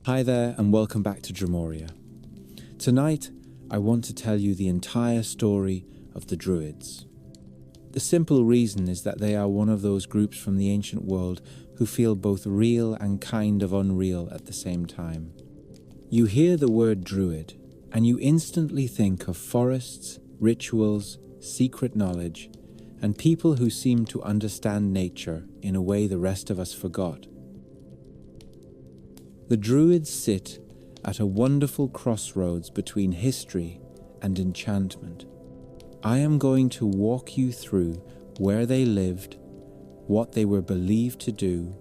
Hi there and welcome back to Dramoria. Tonight, I want to tell you the entire story of the Druids. The simple reason is that they are one of those groups from the ancient world who feel both real and kind of unreal at the same time. You hear the word Druid, and you instantly think of forests, rituals, secret knowledge, and people who seem to understand nature in a way the rest of us forgot. The Druids sit at a wonderful crossroads between history and enchantment. I am going to walk you through where they lived, what they were believed to do,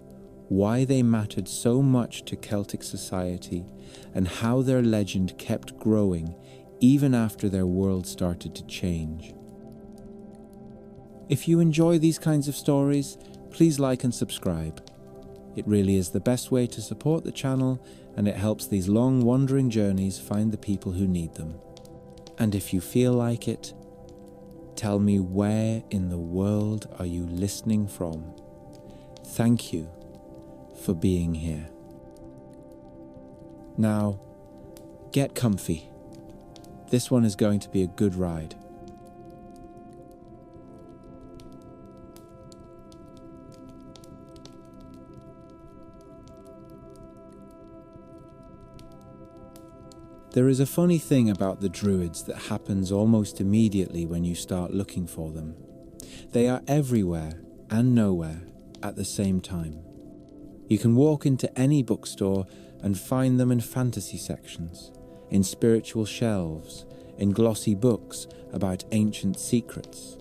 why they mattered so much to Celtic society, and how their legend kept growing even after their world started to change. If you enjoy these kinds of stories, please like and subscribe. It really is the best way to support the channel, and it helps these long wandering journeys find the people who need them. And if you feel like it, tell me, where in the world are you listening from? Thank you for being here. Now, get comfy. This one is going to be a good ride. There is a funny thing about the Druids that happens almost immediately when you start looking for them. They are everywhere and nowhere at the same time. You can walk into any bookstore and find them in fantasy sections, in spiritual shelves, in glossy books about ancient secrets,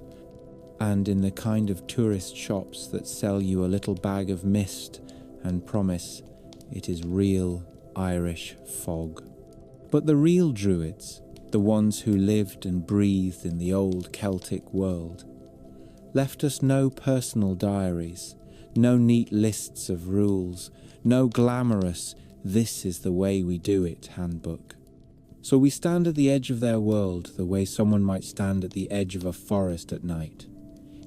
and in the kind of tourist shops that sell you a little bag of mist and promise it is real Irish fog. But the real Druids, the ones who lived and breathed in the old Celtic world, left us no personal diaries, no neat lists of rules, no glamorous "this is the way we do it" handbook. So we stand at the edge of their world the way someone might stand at the edge of a forest at night,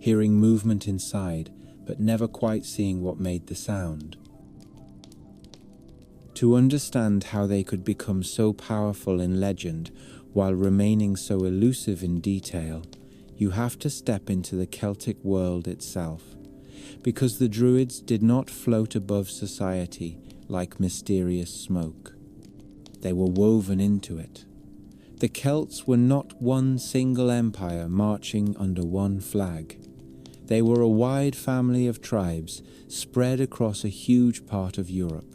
hearing movement inside, but never quite seeing what made the sound. To understand how they could become so powerful in legend while remaining so elusive in detail, you have to step into the Celtic world itself, because the Druids did not float above society like mysterious smoke. They were woven into it. The Celts were not one single empire marching under one flag. They were a wide family of tribes spread across a huge part of Europe.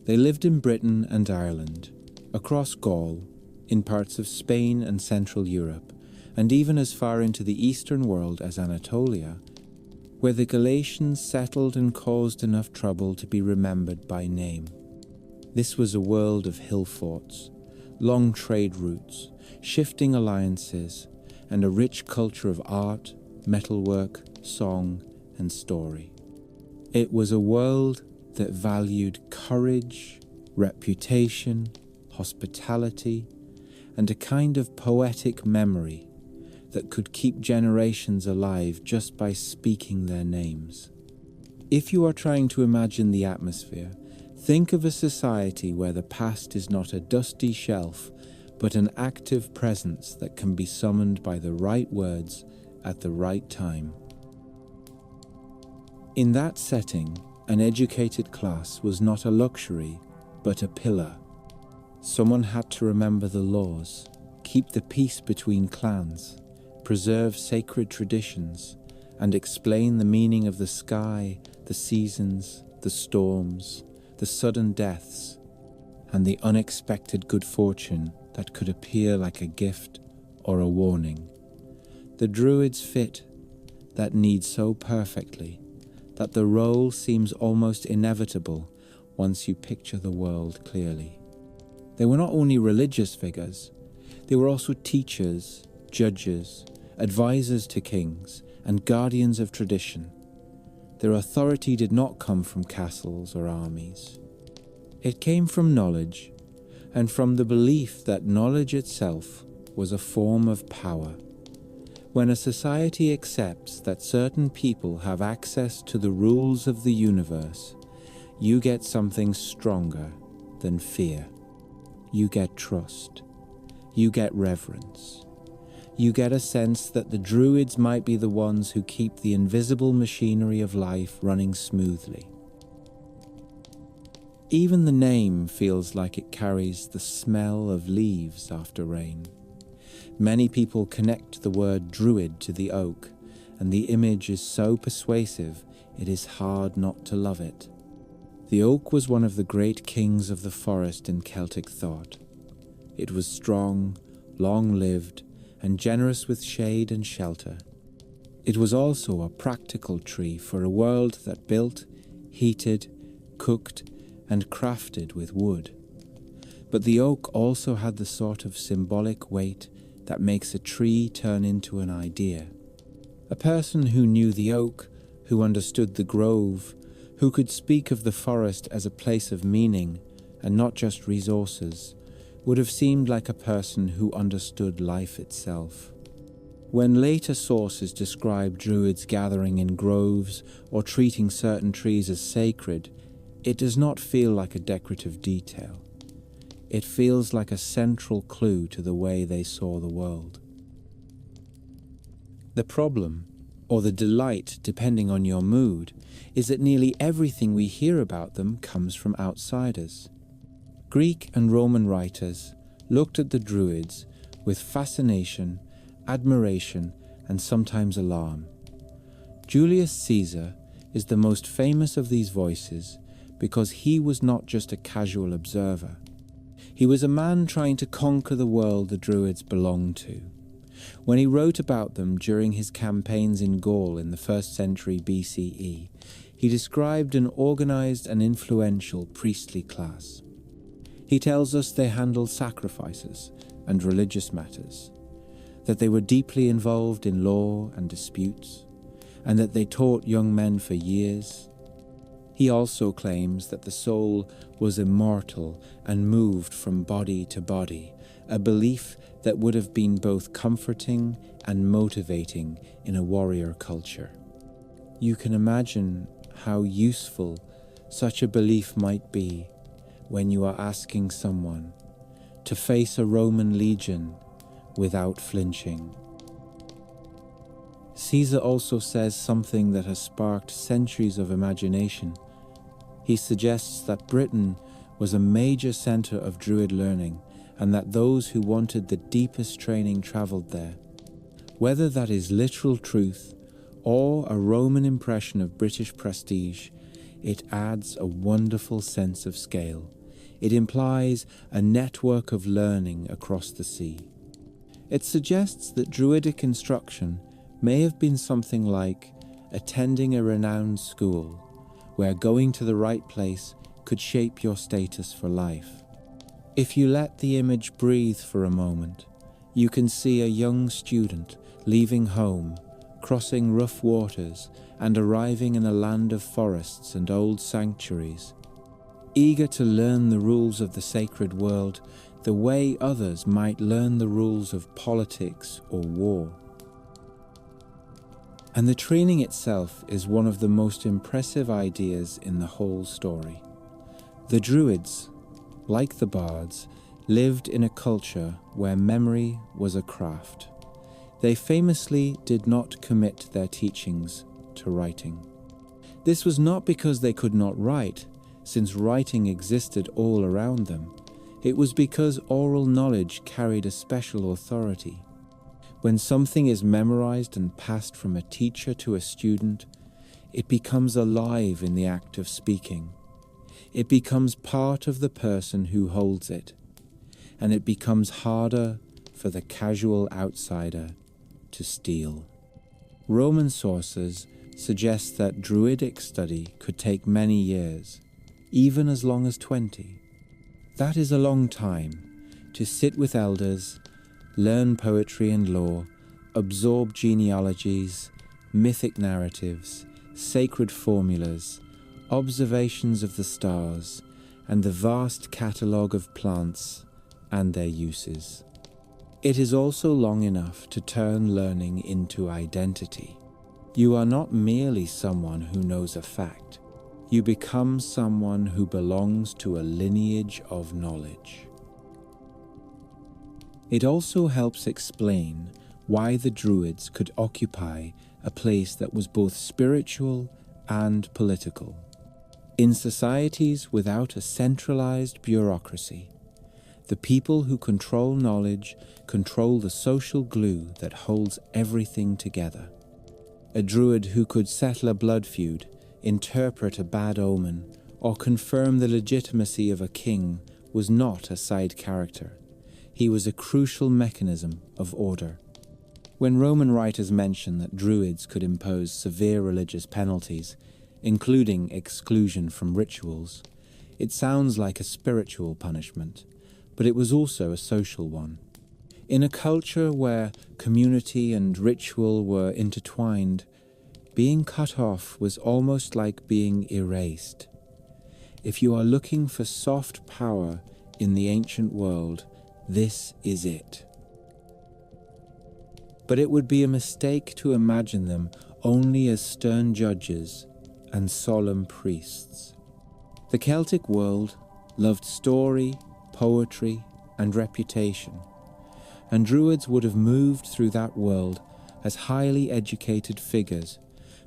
They lived in Britain and Ireland, across Gaul, in parts of Spain and Central Europe, and even as far into the Eastern world as Anatolia, where the Galatians settled and caused enough trouble to be remembered by name. This was a world of hill forts, long trade routes, shifting alliances, and a rich culture of art, metalwork, song, and story. It was a world that valued courage, reputation, hospitality, and a kind of poetic memory that could keep generations alive just by speaking their names. If you are trying to imagine the atmosphere, think of a society where the past is not a dusty shelf, but an active presence that can be summoned by the right words at the right time. In that setting, an educated class was not a luxury, but a pillar. Someone had to remember the laws, keep the peace between clans, preserve sacred traditions, and explain the meaning of the sky, the seasons, the storms, the sudden deaths, and the unexpected good fortune that could appear like a gift or a warning. The Druids fit that need so perfectly that the role seems almost inevitable once you picture the world clearly. They were not only religious figures, they were also teachers, judges, advisors to kings, and guardians of tradition. Their authority did not come from castles or armies. It came from knowledge, and from the belief that knowledge itself was a form of power, When a society accepts that certain people have access to the rules of the universe, you get something stronger than fear. You get trust. You get reverence. You get a sense that the Druids might be the ones who keep the invisible machinery of life running smoothly. Even the name feels like it carries the smell of leaves after rain. Many people connect the word Druid to the oak, and the image is so persuasive it is hard not to love it. The oak was one of the great kings of the forest in Celtic thought. It was strong, long-lived, and generous with shade and shelter. It was also a practical tree for a world that built, heated, cooked, and crafted with wood. But the oak also had the sort of symbolic weight that makes a tree turn into an idea. A person who knew the oak, who understood the grove, who could speak of the forest as a place of meaning and not just resources, would have seemed like a person who understood life itself. When later sources describe Druids gathering in groves or treating certain trees as sacred, it does not feel like a decorative detail. It feels like a central clue to the way they saw the world. The problem, or the delight depending on your mood, is that nearly everything we hear about them comes from outsiders. Greek and Roman writers looked at the Druids with fascination, admiration, and sometimes alarm. Julius Caesar is the most famous of these voices because he was not just a casual observer. He was a man trying to conquer the world the Druids belonged to. When he wrote about them during his campaigns in Gaul in the 1st century BCE, he described an organized and influential priestly class. He tells us they handled sacrifices and religious matters, that they were deeply involved in law and disputes, and that they taught young men for years. He also claims that the soul was immortal and moved from body to body, a belief that would have been both comforting and motivating in a warrior culture. You can imagine how useful such a belief might be when you are asking someone to face a Roman legion without flinching. Caesar also says something that has sparked centuries of imagination. He suggests that Britain was a major centre of Druid learning and that those who wanted the deepest training travelled there. Whether that is literal truth or a Roman impression of British prestige, it adds a wonderful sense of scale. It implies a network of learning across the sea. It suggests that Druidic instruction may have been something like attending a renowned school, where going to the right place could shape your status for life. If you let the image breathe for a moment, you can see a young student leaving home, crossing rough waters, and arriving in a land of forests and old sanctuaries, eager to learn the rules of the sacred world the way others might learn the rules of politics or war. And the training itself is one of the most impressive ideas in the whole story. The Druids, like the bards, lived in a culture where memory was a craft. They famously did not commit their teachings to writing. This was not because they could not write, since writing existed all around them. It was because oral knowledge carried a special authority. When something is memorized and passed from a teacher to a student, it becomes alive in the act of speaking. It becomes part of the person who holds it, and it becomes harder for the casual outsider to steal. Roman sources suggest that Druidic study could take many years, even as long as 20. That is a long time to sit with elders, learn poetry and lore, absorb genealogies, mythic narratives, sacred formulas, observations of the stars, and the vast catalogue of plants and their uses. It is also long enough to turn learning into identity. You are not merely someone who knows a fact. You become someone who belongs to a lineage of knowledge. It also helps explain why the Druids could occupy a place that was both spiritual and political. In societies without a centralized bureaucracy, the people who control knowledge control the social glue that holds everything together. A druid who could settle a blood feud, interpret a bad omen, or confirm the legitimacy of a king was not a side character. He was a crucial mechanism of order. When Roman writers mention that druids could impose severe religious penalties, including exclusion from rituals, it sounds like a spiritual punishment, but it was also a social one. In a culture where community and ritual were intertwined, being cut off was almost like being erased. If you are looking for soft power in the ancient world, this is it. But it would be a mistake to imagine them only as stern judges and solemn priests. The Celtic world loved story, poetry, and reputation, and Druids would have moved through that world as highly educated figures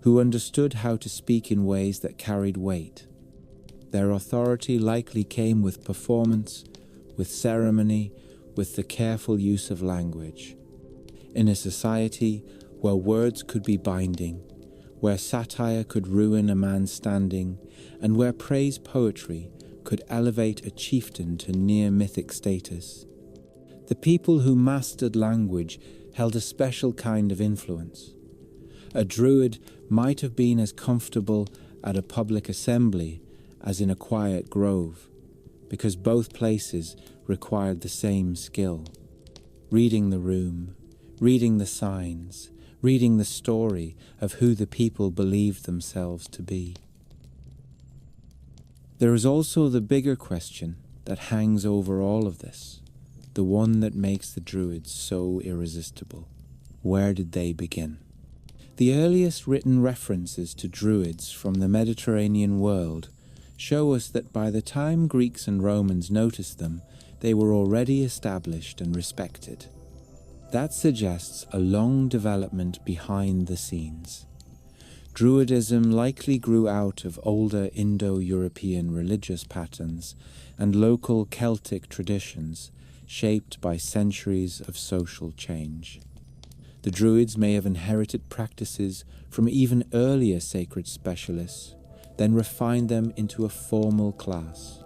who understood how to speak in ways that carried weight. Their authority likely came with performance, with ceremony, with the careful use of language. In a society where words could be binding, where satire could ruin a man's standing, and where praise poetry could elevate a chieftain to near mythic status. The people who mastered language held a special kind of influence. A druid might have been as comfortable at a public assembly as in a quiet grove, because both places required the same skill. Reading the room, reading the signs, reading the story of who the people believed themselves to be. There is also the bigger question that hangs over all of this, the one that makes the Druids so irresistible. Where did they begin? The earliest written references to Druids from the Mediterranean world show us that by the time Greeks and Romans noticed them, they were already established and respected. That suggests a long development behind the scenes. Druidism likely grew out of older Indo-European religious patterns and local Celtic traditions shaped by centuries of social change. The Druids may have inherited practices from even earlier sacred specialists, then refined them into a formal class.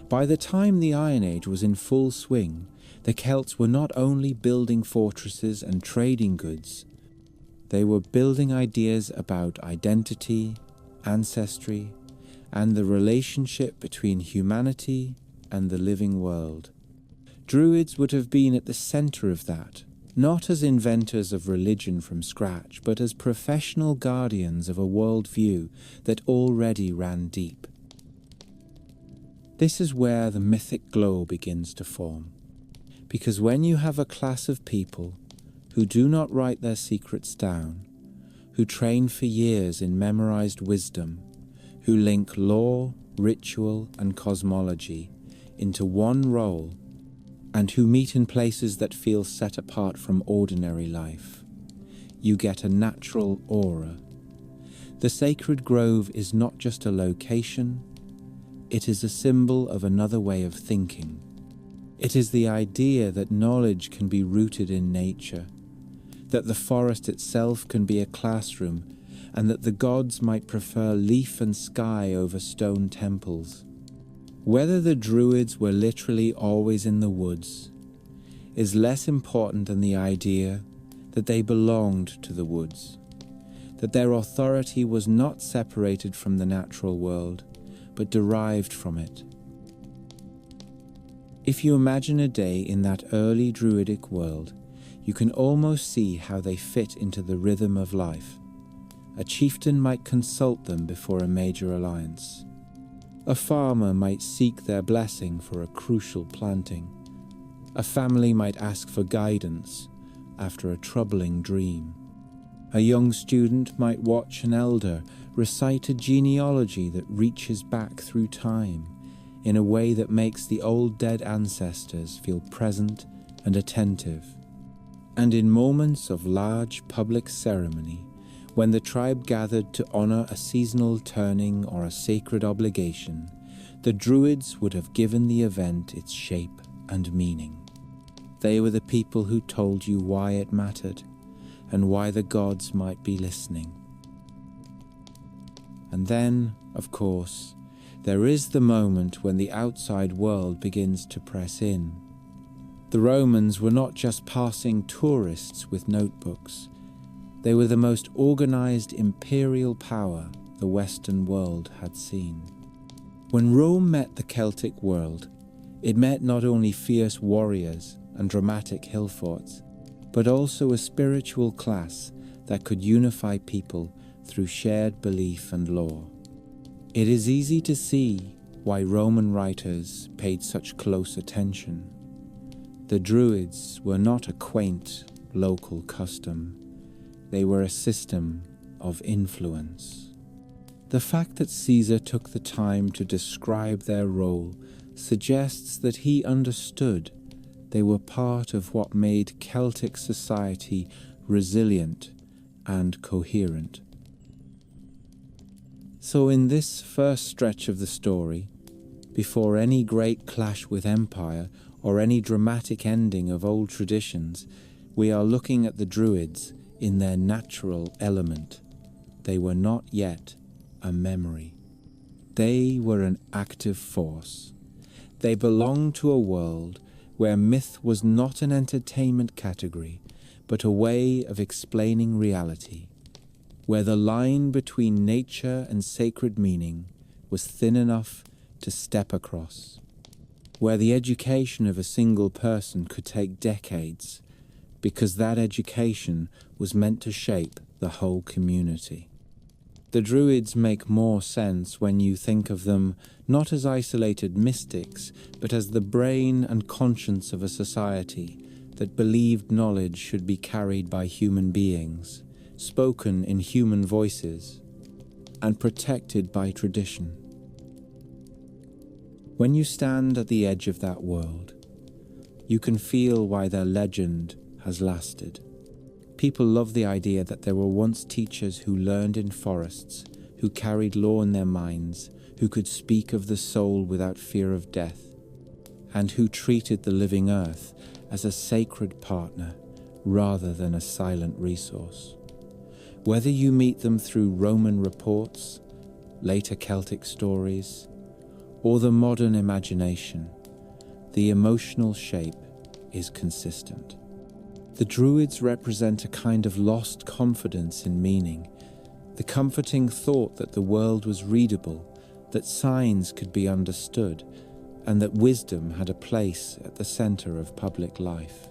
By the time the Iron Age was in full swing, the Celts were not only building fortresses and trading goods, they were building ideas about identity, ancestry, and the relationship between humanity and the living world. Druids would have been at the center of that, not as inventors of religion from scratch, but as professional guardians of a worldview that already ran deep. This is where the mythic glow begins to form, because when you have a class of people who do not write their secrets down, who train for years in memorized wisdom, who link law, ritual, and cosmology into one role, and who meet in places that feel set apart from ordinary life, you get a natural aura. The sacred grove is not just a location, it is a symbol of another way of thinking. It is the idea that knowledge can be rooted in nature, that the forest itself can be a classroom, and that the gods might prefer leaf and sky over stone temples. Whether the Druids were literally always in the woods is less important than the idea that they belonged to the woods, that their authority was not separated from the natural world, but derived from it. If you imagine a day in that early Druidic world, you can almost see how they fit into the rhythm of life. A chieftain might consult them before a major alliance. A farmer might seek their blessing for a crucial planting. A family might ask for guidance after a troubling dream. A young student might watch an elder recite a genealogy that reaches back through time in a way that makes the old dead ancestors feel present and attentive. And in moments of large public ceremony, when the tribe gathered to honor a seasonal turning or a sacred obligation, the Druids would have given the event its shape and meaning. They were the people who told you why it mattered and why the gods might be listening. And then, of course, there is the moment when the outside world begins to press in. The Romans were not just passing tourists with notebooks. They were the most organized imperial power the Western world had seen. When Rome met the Celtic world, it met not only fierce warriors and dramatic hill forts, but also a spiritual class that could unify people through shared belief and lore. It is easy to see why Roman writers paid such close attention. The Druids were not a quaint local custom. They were a system of influence. The fact that Caesar took the time to describe their role suggests that he understood they were part of what made Celtic society resilient and coherent. So in this first stretch of the story, before any great clash with empire or any dramatic ending of old traditions, we are looking at the Druids in their natural element. They were not yet a memory. They were an active force. They belonged to a world where myth was not an entertainment category, but a way of explaining reality, where the line between nature and sacred meaning was thin enough to step across, where the education of a single person could take decades, because that education was meant to shape the whole community. The Druids make more sense when you think of them not as isolated mystics, but as the brain and conscience of a society that believed knowledge should be carried by human beings, spoken in human voices, and protected by tradition. When you stand at the edge of that world, you can feel why their legend has lasted. People love the idea that there were once teachers who learned in forests, who carried law in their minds, who could speak of the soul without fear of death, and who treated the living earth as a sacred partner rather than a silent resource. Whether you meet them through Roman reports, later Celtic stories, or the modern imagination, the emotional shape is consistent. The Druids represent a kind of lost confidence in meaning, the comforting thought that the world was readable, that signs could be understood, and that wisdom had a place at the center of public life.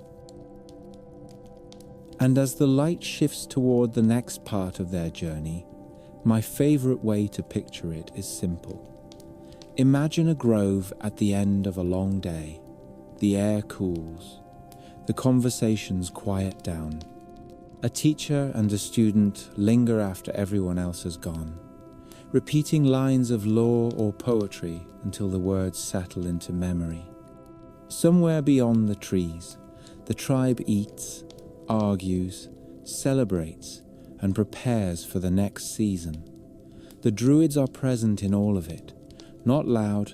And as the light shifts toward the next part of their journey, my favorite way to picture it is simple. Imagine a grove at the end of a long day. The air cools. The conversations quiet down. A teacher and a student linger after everyone else has gone, repeating lines of lore or poetry until the words settle into memory. Somewhere beyond the trees, the tribe eats, argues, celebrates, and prepares for the next season. The Druids are present in all of it, not loud,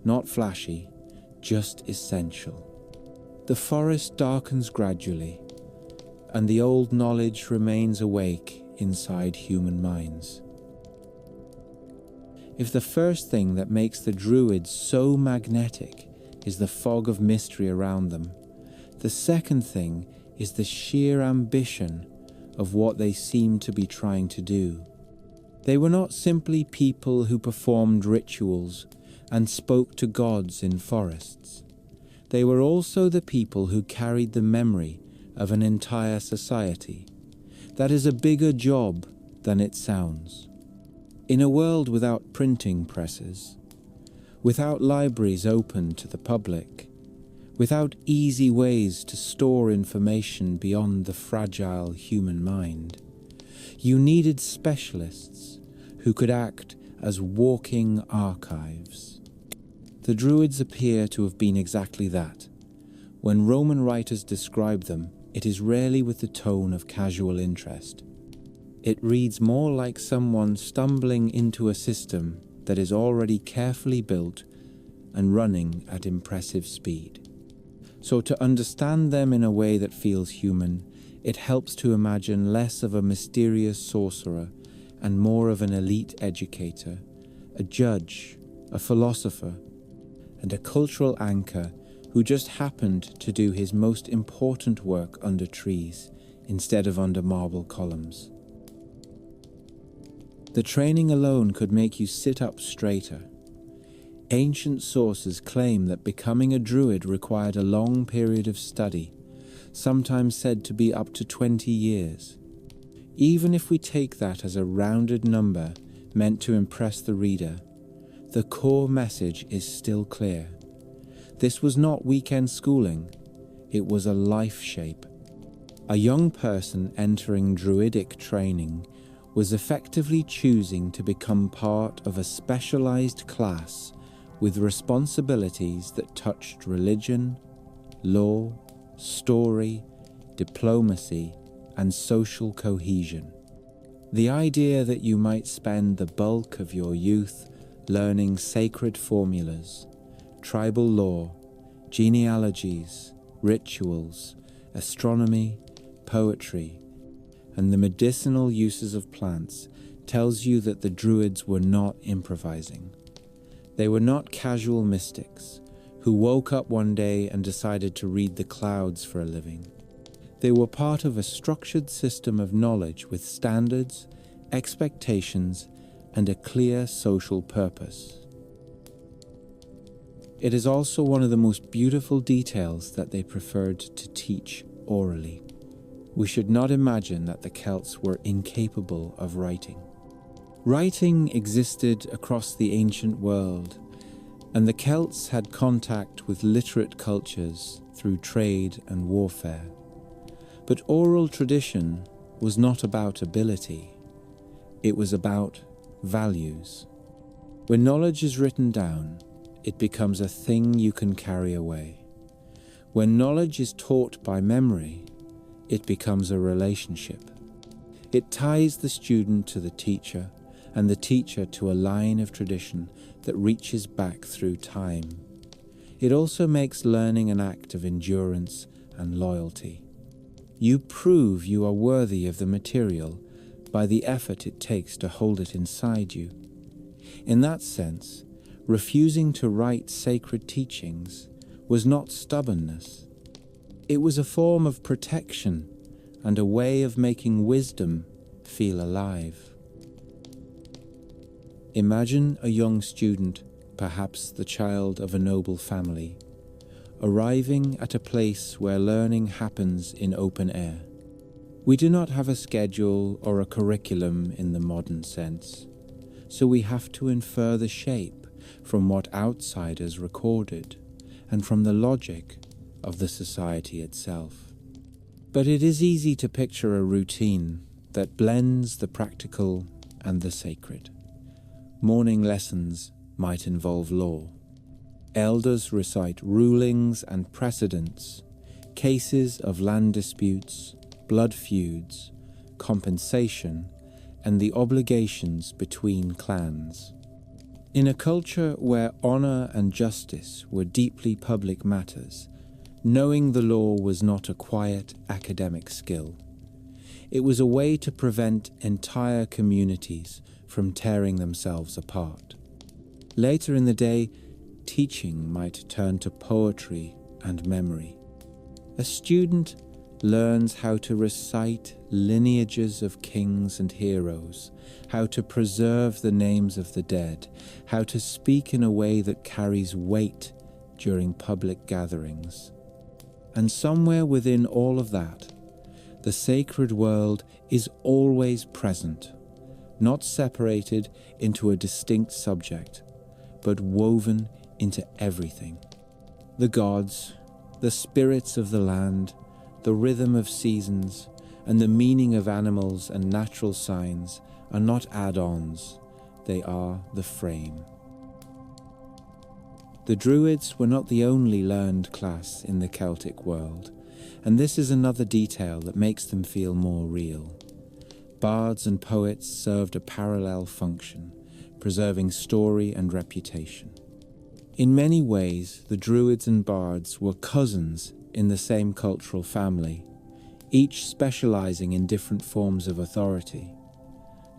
not flashy, just essential. The forest darkens gradually, and the old knowledge remains awake inside human minds. If the first thing that makes the Druids so magnetic is the fog of mystery around them, the second thing is the sheer ambition of what they seem to be trying to do. They were not simply people who performed rituals and spoke to gods in forests. They were also the people who carried the memory of an entire society. That is a bigger job than it sounds. In a world without printing presses, without libraries open to the public, without easy ways to store information beyond the fragile human mind. You needed specialists who could act as walking archives. The Druids appear to have been exactly that. When Roman writers describe them, it is rarely with the tone of casual interest. It reads more like someone stumbling into a system that is already carefully built and running at impressive speed. So to understand them in a way that feels human, it helps to imagine less of a mysterious sorcerer and more of an elite educator, a judge, a philosopher, and a cultural anchor who just happened to do his most important work under trees instead of under marble columns. The training alone could make you sit up straighter. Ancient sources claim that becoming a druid required a long period of study, sometimes said to be up to 20 years. Even if we take that as a rounded number meant to impress the reader, the core message is still clear. This was not weekend schooling, it was a life shape. A young person entering druidic training was effectively choosing to become part of a specialized class with responsibilities that touched religion, law, story, diplomacy, and social cohesion. The idea that you might spend the bulk of your youth learning sacred formulas, tribal lore, genealogies, rituals, astronomy, poetry, and the medicinal uses of plants tells you that the Druids were not improvising. They were not casual mystics who woke up one day and decided to read the clouds for a living. They were part of a structured system of knowledge with standards, expectations, and a clear social purpose. It is also one of the most beautiful details that they preferred to teach orally. We should not imagine that the Celts were incapable of writing. Writing existed across the ancient world, and the Celts had contact with literate cultures through trade and warfare. But oral tradition was not about ability, it was about values. When knowledge is written down, it becomes a thing you can carry away. When knowledge is taught by memory, it becomes a relationship. It ties the student to the teacher and the teacher to a line of tradition that reaches back through time. It also makes learning an act of endurance and loyalty. You prove you are worthy of the material by the effort it takes to hold it inside you. In that sense, refusing to write sacred teachings was not stubbornness. It was a form of protection and a way of making wisdom feel alive. Imagine a young student, perhaps the child of a noble family, arriving at a place where learning happens in open air. We do not have a schedule or a curriculum in the modern sense, so we have to infer the shape from what outsiders recorded and from the logic of the society itself. But it is easy to picture a routine that blends the practical and the sacred. Morning lessons might involve law. Elders recite rulings and precedents, cases of land disputes, blood feuds, compensation, and the obligations between clans. In a culture where honor and justice were deeply public matters, knowing the law was not a quiet academic skill. It was a way to prevent entire communities from tearing themselves apart. Later in the day, teaching might turn to poetry and memory. A student learns how to recite lineages of kings and heroes, how to preserve the names of the dead, how to speak in a way that carries weight during public gatherings. And somewhere within all of that, the sacred world is always present, not separated into a distinct subject, but woven into everything. The gods, The spirits of the land, the rhythm of seasons, and the meaning of animals and natural signs are not add-ons, they are the frame. The Druids were not the only learned class in the Celtic world, and this is another detail that makes them feel more real. Bards and poets served a parallel function, preserving story and reputation. In many ways, the Druids and bards were cousins in the same cultural family, each specializing in different forms of authority.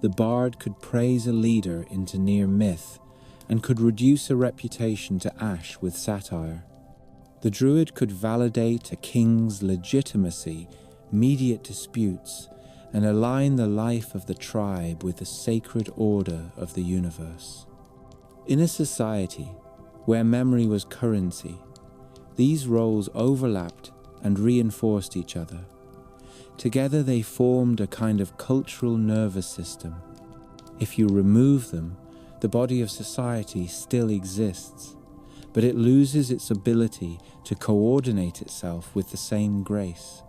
The bard could praise a leader into near myth and could reduce a reputation to ash with satire. The druid could validate a king's legitimacy, mediate disputes, and align the life of the tribe with the sacred order of the universe. In a society where memory was currency, these roles overlapped and reinforced each other. Together they formed a kind of cultural nervous system. If you remove them, the body of society still exists, but it loses its ability to coordinate itself with the same grace.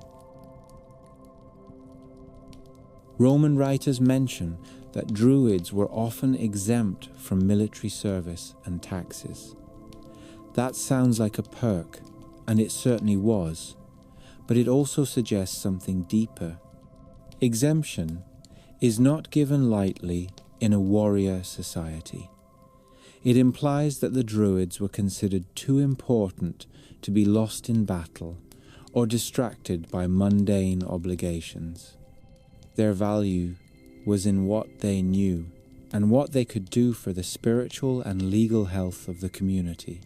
Roman writers mention that Druids were often exempt from military service and taxes. That sounds like a perk, and it certainly was, but it also suggests something deeper. Exemption is not given lightly in a warrior society. It implies that the Druids were considered too important to be lost in battle or distracted by mundane obligations. Their value was in what they knew and what they could do for the spiritual and legal health of the community.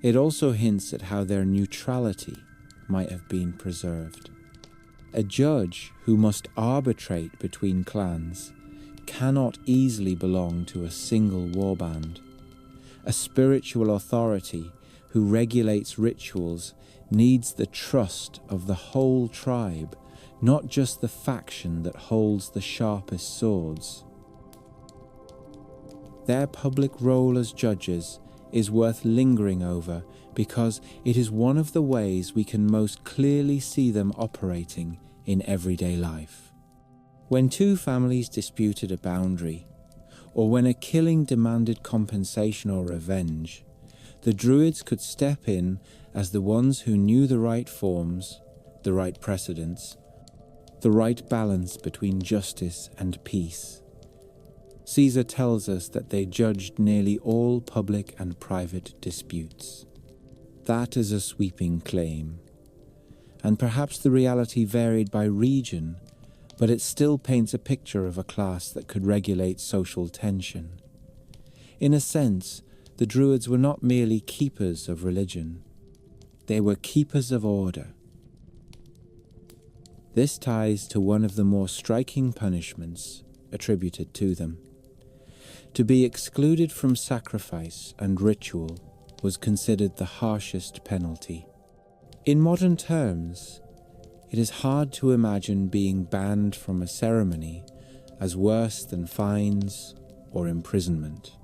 It also hints at how their neutrality might have been preserved. A judge who must arbitrate between clans cannot easily belong to a single warband. A spiritual authority who regulates rituals needs the trust of the whole tribe, not just the faction that holds the sharpest swords. Their public role as judges is worth lingering over because it is one of the ways we can most clearly see them operating in everyday life. When two families disputed a boundary, or when a killing demanded compensation or revenge, the Druids could step in as the ones who knew the right forms, the right precedents, the right balance between justice and peace. Caesar tells us that they judged nearly all public and private disputes. That is a sweeping claim, and perhaps the reality varied by region, but it still paints a picture of a class that could regulate social tension. In a sense, the Druids were not merely keepers of religion, they were keepers of order. This ties to one of the more striking punishments attributed to them. To be excluded from sacrifice and ritual was considered the harshest penalty. In modern terms, it is hard to imagine being banned from a ceremony as worse than fines or imprisonment.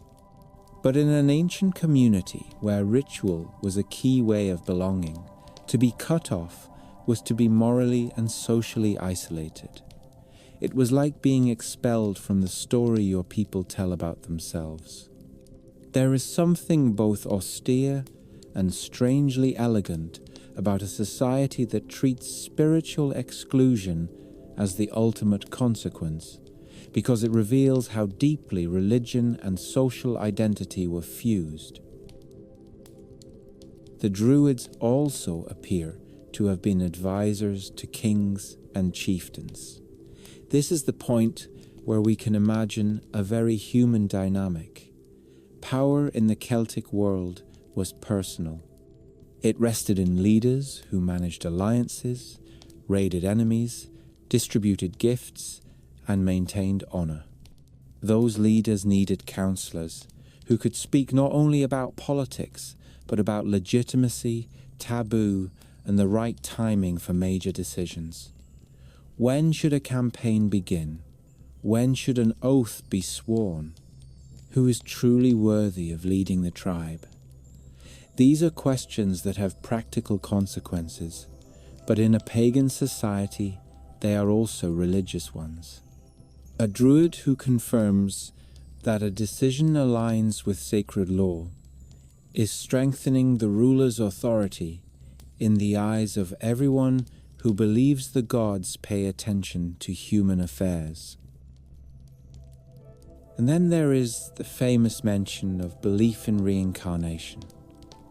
But in an ancient community where ritual was a key way of belonging, to be cut off was to be morally and socially isolated. It was like being expelled from the story your people tell about themselves. There is something both austere and strangely elegant about a society that treats spiritual exclusion as the ultimate consequence, because it reveals how deeply religion and social identity were fused. The Druids also appear to have been advisors to kings and chieftains. This is the point where we can imagine a very human dynamic. Power in the Celtic world was personal. It rested in leaders who managed alliances, raided enemies, distributed gifts, and maintained honor. Those leaders needed counselors who could speak not only about politics, but about legitimacy, taboo, and the right timing for major decisions. When should a campaign begin? When should an oath be sworn? Who is truly worthy of leading the tribe? These are questions that have practical consequences, but in a pagan society, they are also religious ones. A druid who confirms that a decision aligns with sacred law is strengthening the ruler's authority in the eyes of everyone who believes the gods pay attention to human affairs. And then there is the famous mention of belief in reincarnation,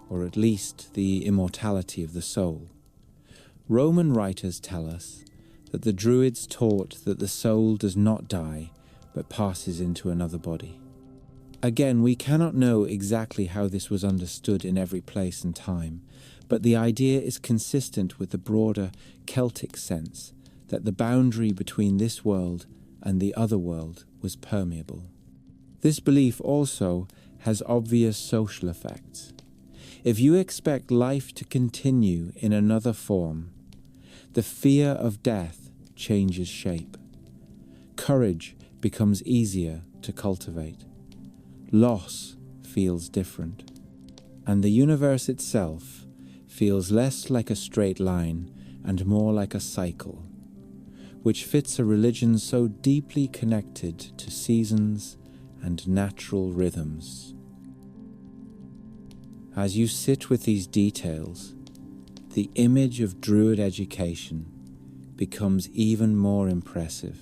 or at least the immortality of the soul. Roman writers tell us that the Druids taught that the soul does not die, but passes into another body. Again, we cannot know exactly how this was understood in every place and time, but the idea is consistent with the broader Celtic sense that the boundary between this world and the other world was permeable. This belief also has obvious social effects. If you expect life to continue in another form, the fear of death changes shape. Courage becomes easier to cultivate. Loss feels different. And the universe itself feels less like a straight line and more like a cycle, which fits a religion so deeply connected to seasons and natural rhythms. As you sit with these details, the image of Druid education becomes even more impressive.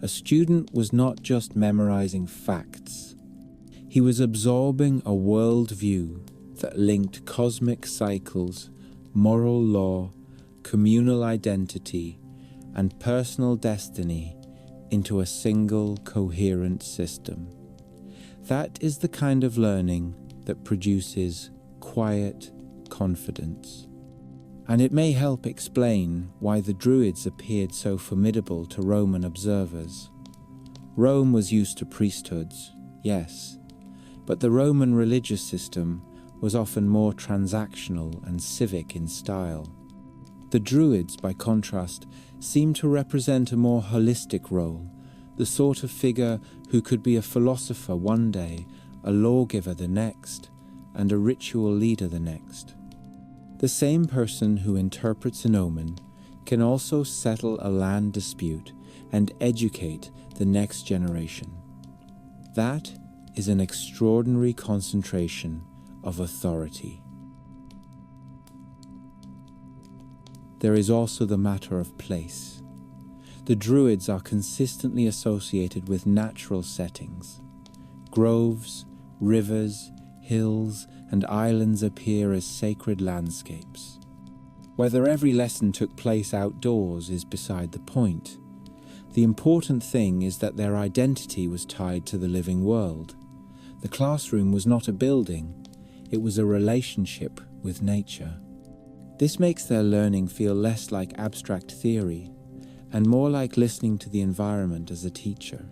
A student was not just memorizing facts. He was absorbing a worldview that linked cosmic cycles, moral law, communal identity, and personal destiny into a single coherent system. That is the kind of learning that produces quiet confidence. And it may help explain why the Druids appeared so formidable to Roman observers. Rome was used to priesthoods, yes, but the Roman religious system was often more transactional and civic in style. The Druids, by contrast, seem to represent a more holistic role, the sort of figure who could be a philosopher one day, a lawgiver the next, and a ritual leader the next. The same person who interprets an omen can also settle a land dispute and educate the next generation. That is an extraordinary concentration of authority. There is also the matter of place. The Druids are consistently associated with natural settings. Groves, rivers, hills, and islands appear as sacred landscapes. Whether every lesson took place outdoors is beside the point. The important thing is that their identity was tied to the living world. The classroom was not a building, it was a relationship with nature. This makes their learning feel less like abstract theory and more like listening to the environment as a teacher,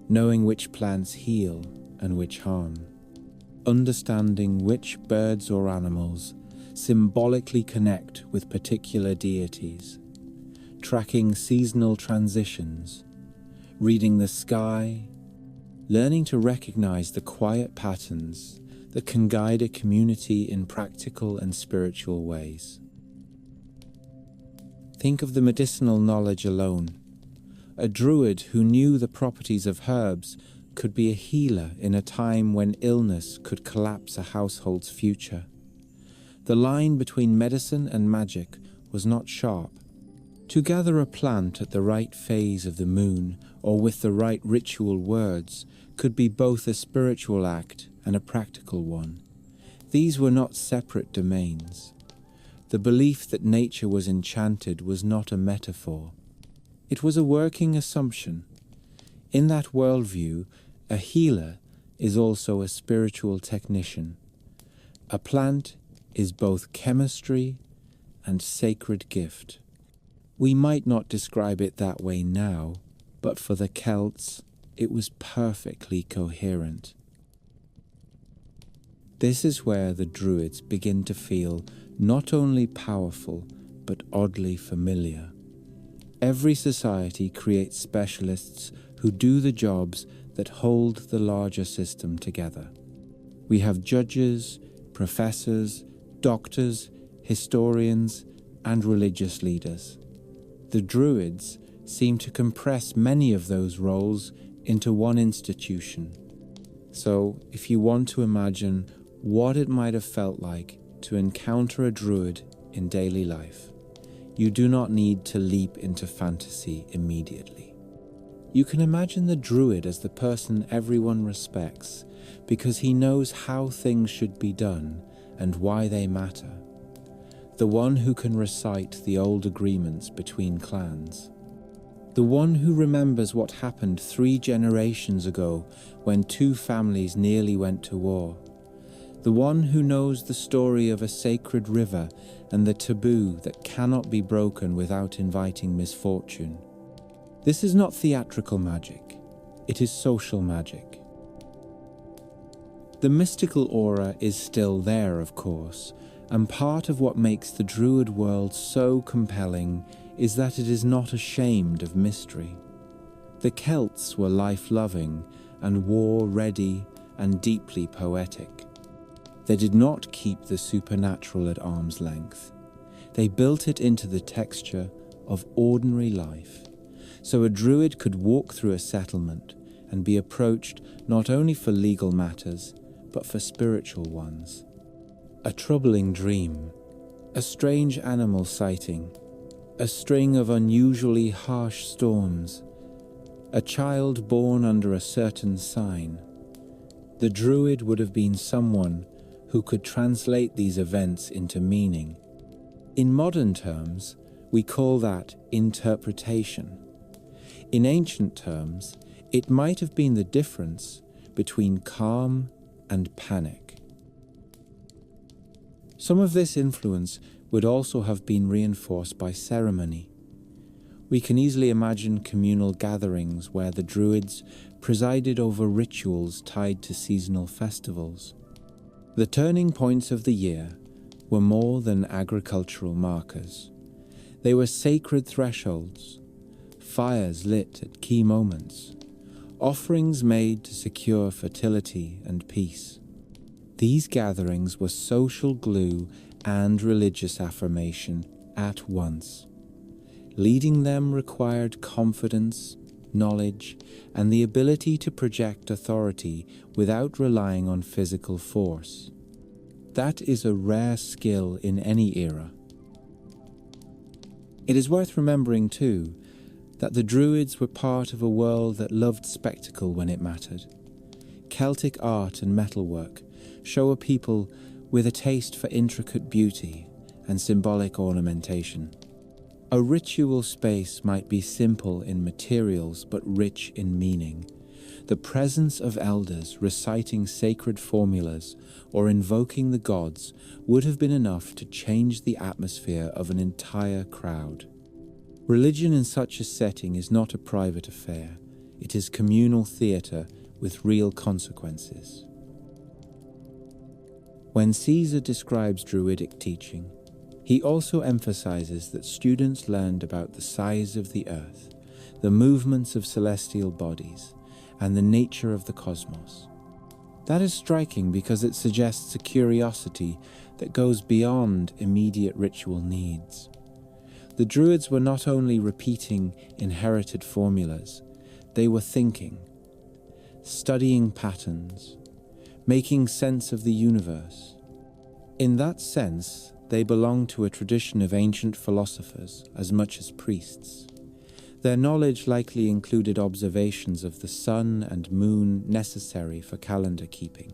knowing which plants heal and which harm, understanding which birds or animals symbolically connect with particular deities, tracking seasonal transitions, reading the sky, learning to recognize the quiet patterns that can guide a community in practical and spiritual ways. Think of the medicinal knowledge alone. A druid who knew the properties of herbs could be a healer in a time when illness could collapse a household's future. The line between medicine and magic was not sharp. To gather a plant at the right phase of the moon or with the right ritual words could be both a spiritual act and a practical one. These were not separate domains. The belief that nature was enchanted was not a metaphor. It was a working assumption. In that worldview, a healer is also a spiritual technician. A plant is both chemistry and sacred gift. We might not describe it that way now, but for the Celts, it was perfectly coherent. This is where the Druids begin to feel not only powerful, but oddly familiar. Every society creates specialists who do the jobs that hold the larger system together. We have judges, professors, doctors, historians, and religious leaders. The Druids seem to compress many of those roles into one institution. So, if you want to imagine what it might have felt like to encounter a Druid in daily life, you do not need to leap into fantasy immediately. You can imagine the Druid as the person everyone respects because he knows how things should be done and why they matter. The one who can recite the old agreements between clans. The one who remembers what happened 3 generations ago when 2 families nearly went to war. The one who knows the story of a sacred river and the taboo that cannot be broken without inviting misfortune. This is not theatrical magic, it is social magic. The mystical aura is still there, of course, and part of what makes the Druid world so compelling is that it is not ashamed of mystery. The Celts were life-loving and war-ready and deeply poetic. They did not keep the supernatural at arm's length. They built it into the texture of ordinary life, so a Druid could walk through a settlement and be approached not only for legal matters, but for spiritual ones. A troubling dream, a strange animal sighting, a string of unusually harsh storms, a child born under a certain sign. The Druid would have been someone who could translate these events into meaning. In modern terms, we call that interpretation. In ancient terms, it might have been the difference between calm and panic. Some of this influence would also have been reinforced by ceremony. We can easily imagine communal gatherings where the Druids presided over rituals tied to seasonal festivals. The turning points of the year were more than agricultural markers. They were sacred thresholds, fires lit at key moments, offerings made to secure fertility and peace. These gatherings were social glue and religious affirmation at once. Leading them required confidence, knowledge, and the ability to project authority without relying on physical force. That is a rare skill in any era. It is worth remembering, too, that the Druids were part of a world that loved spectacle when it mattered. Celtic art and metalwork show a people with a taste for intricate beauty and symbolic ornamentation. A ritual space might be simple in materials but rich in meaning. The presence of elders reciting sacred formulas or invoking the gods would have been enough to change the atmosphere of an entire crowd. Religion in such a setting is not a private affair. It is communal theatre with real consequences. When Caesar describes Druidic teaching, he also emphasizes that students learned about the size of the earth, the movements of celestial bodies, and the nature of the cosmos. That is striking because it suggests a curiosity that goes beyond immediate ritual needs. The Druids were not only repeating inherited formulas, they were thinking, studying patterns, making sense of the universe. In that sense, they belong to a tradition of ancient philosophers as much as priests. Their knowledge likely included observations of the sun and moon necessary for calendar keeping,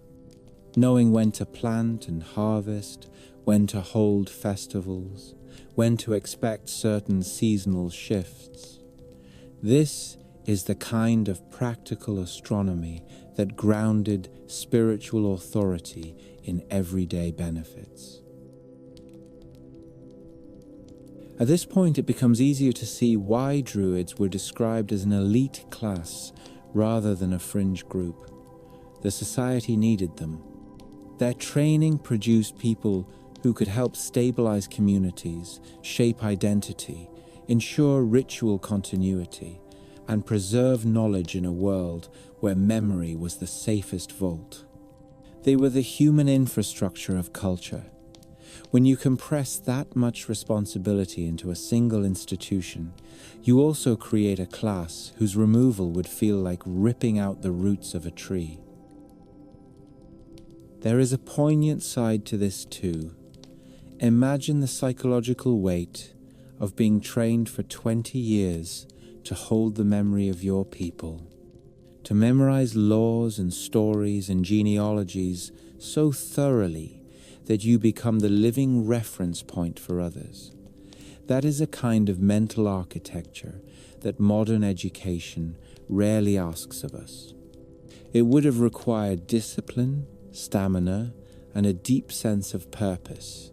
knowing when to plant and harvest, when to hold festivals, when to expect certain seasonal shifts. This is the kind of practical astronomy that grounded spiritual authority in everyday benefits. At this point, it becomes easier to see why Druids were described as an elite class rather than a fringe group. The society needed them. Their training produced people who could help stabilize communities, shape identity, ensure ritual continuity, and preserve knowledge in a world where memory was the safest vault. They were the human infrastructure of culture. When you compress that much responsibility into a single institution, you also create a class whose removal would feel like ripping out the roots of a tree. There is a poignant side to this too. Imagine the psychological weight of being trained for 20 years to hold the memory of your people, to memorize laws and stories and genealogies so thoroughly that you become the living reference point for others. That is a kind of mental architecture that modern education rarely asks of us. It would have required discipline, stamina, and a deep sense of purpose.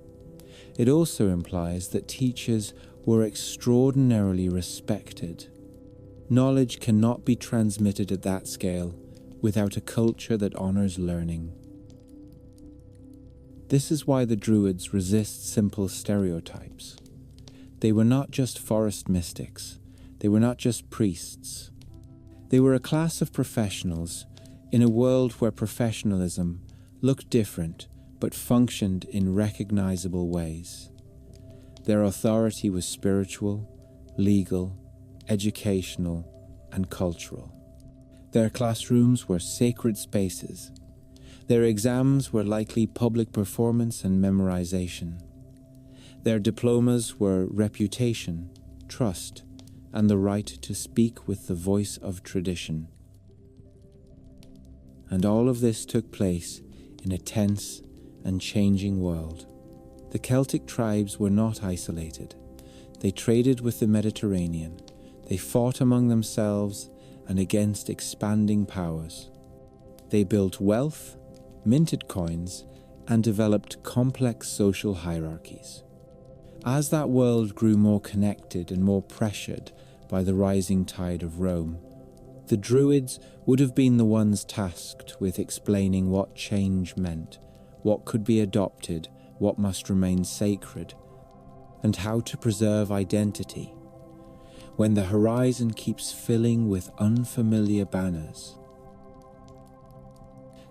It also implies that teachers were extraordinarily respected. Knowledge cannot be transmitted at that scale without a culture that honors learning. This is why the Druids resist simple stereotypes. They were not just forest mystics. They were not just priests. They were a class of professionals in a world where professionalism looked different but functioned in recognizable ways. Their authority was spiritual, legal, educational, and cultural. Their classrooms were sacred spaces. Their exams were likely public performance and memorization. Their diplomas were reputation, trust, and the right to speak with the voice of tradition. And all of this took place in a tense and changing world. The Celtic tribes were not isolated. They traded with the Mediterranean. They fought among themselves and against expanding powers. They built wealth, minted coins, and developed complex social hierarchies. As that world grew more connected and more pressured by the rising tide of Rome, the Druids would have been the ones tasked with explaining what change meant, what could be adopted, what must remain sacred, and how to preserve identity when the horizon keeps filling with unfamiliar banners.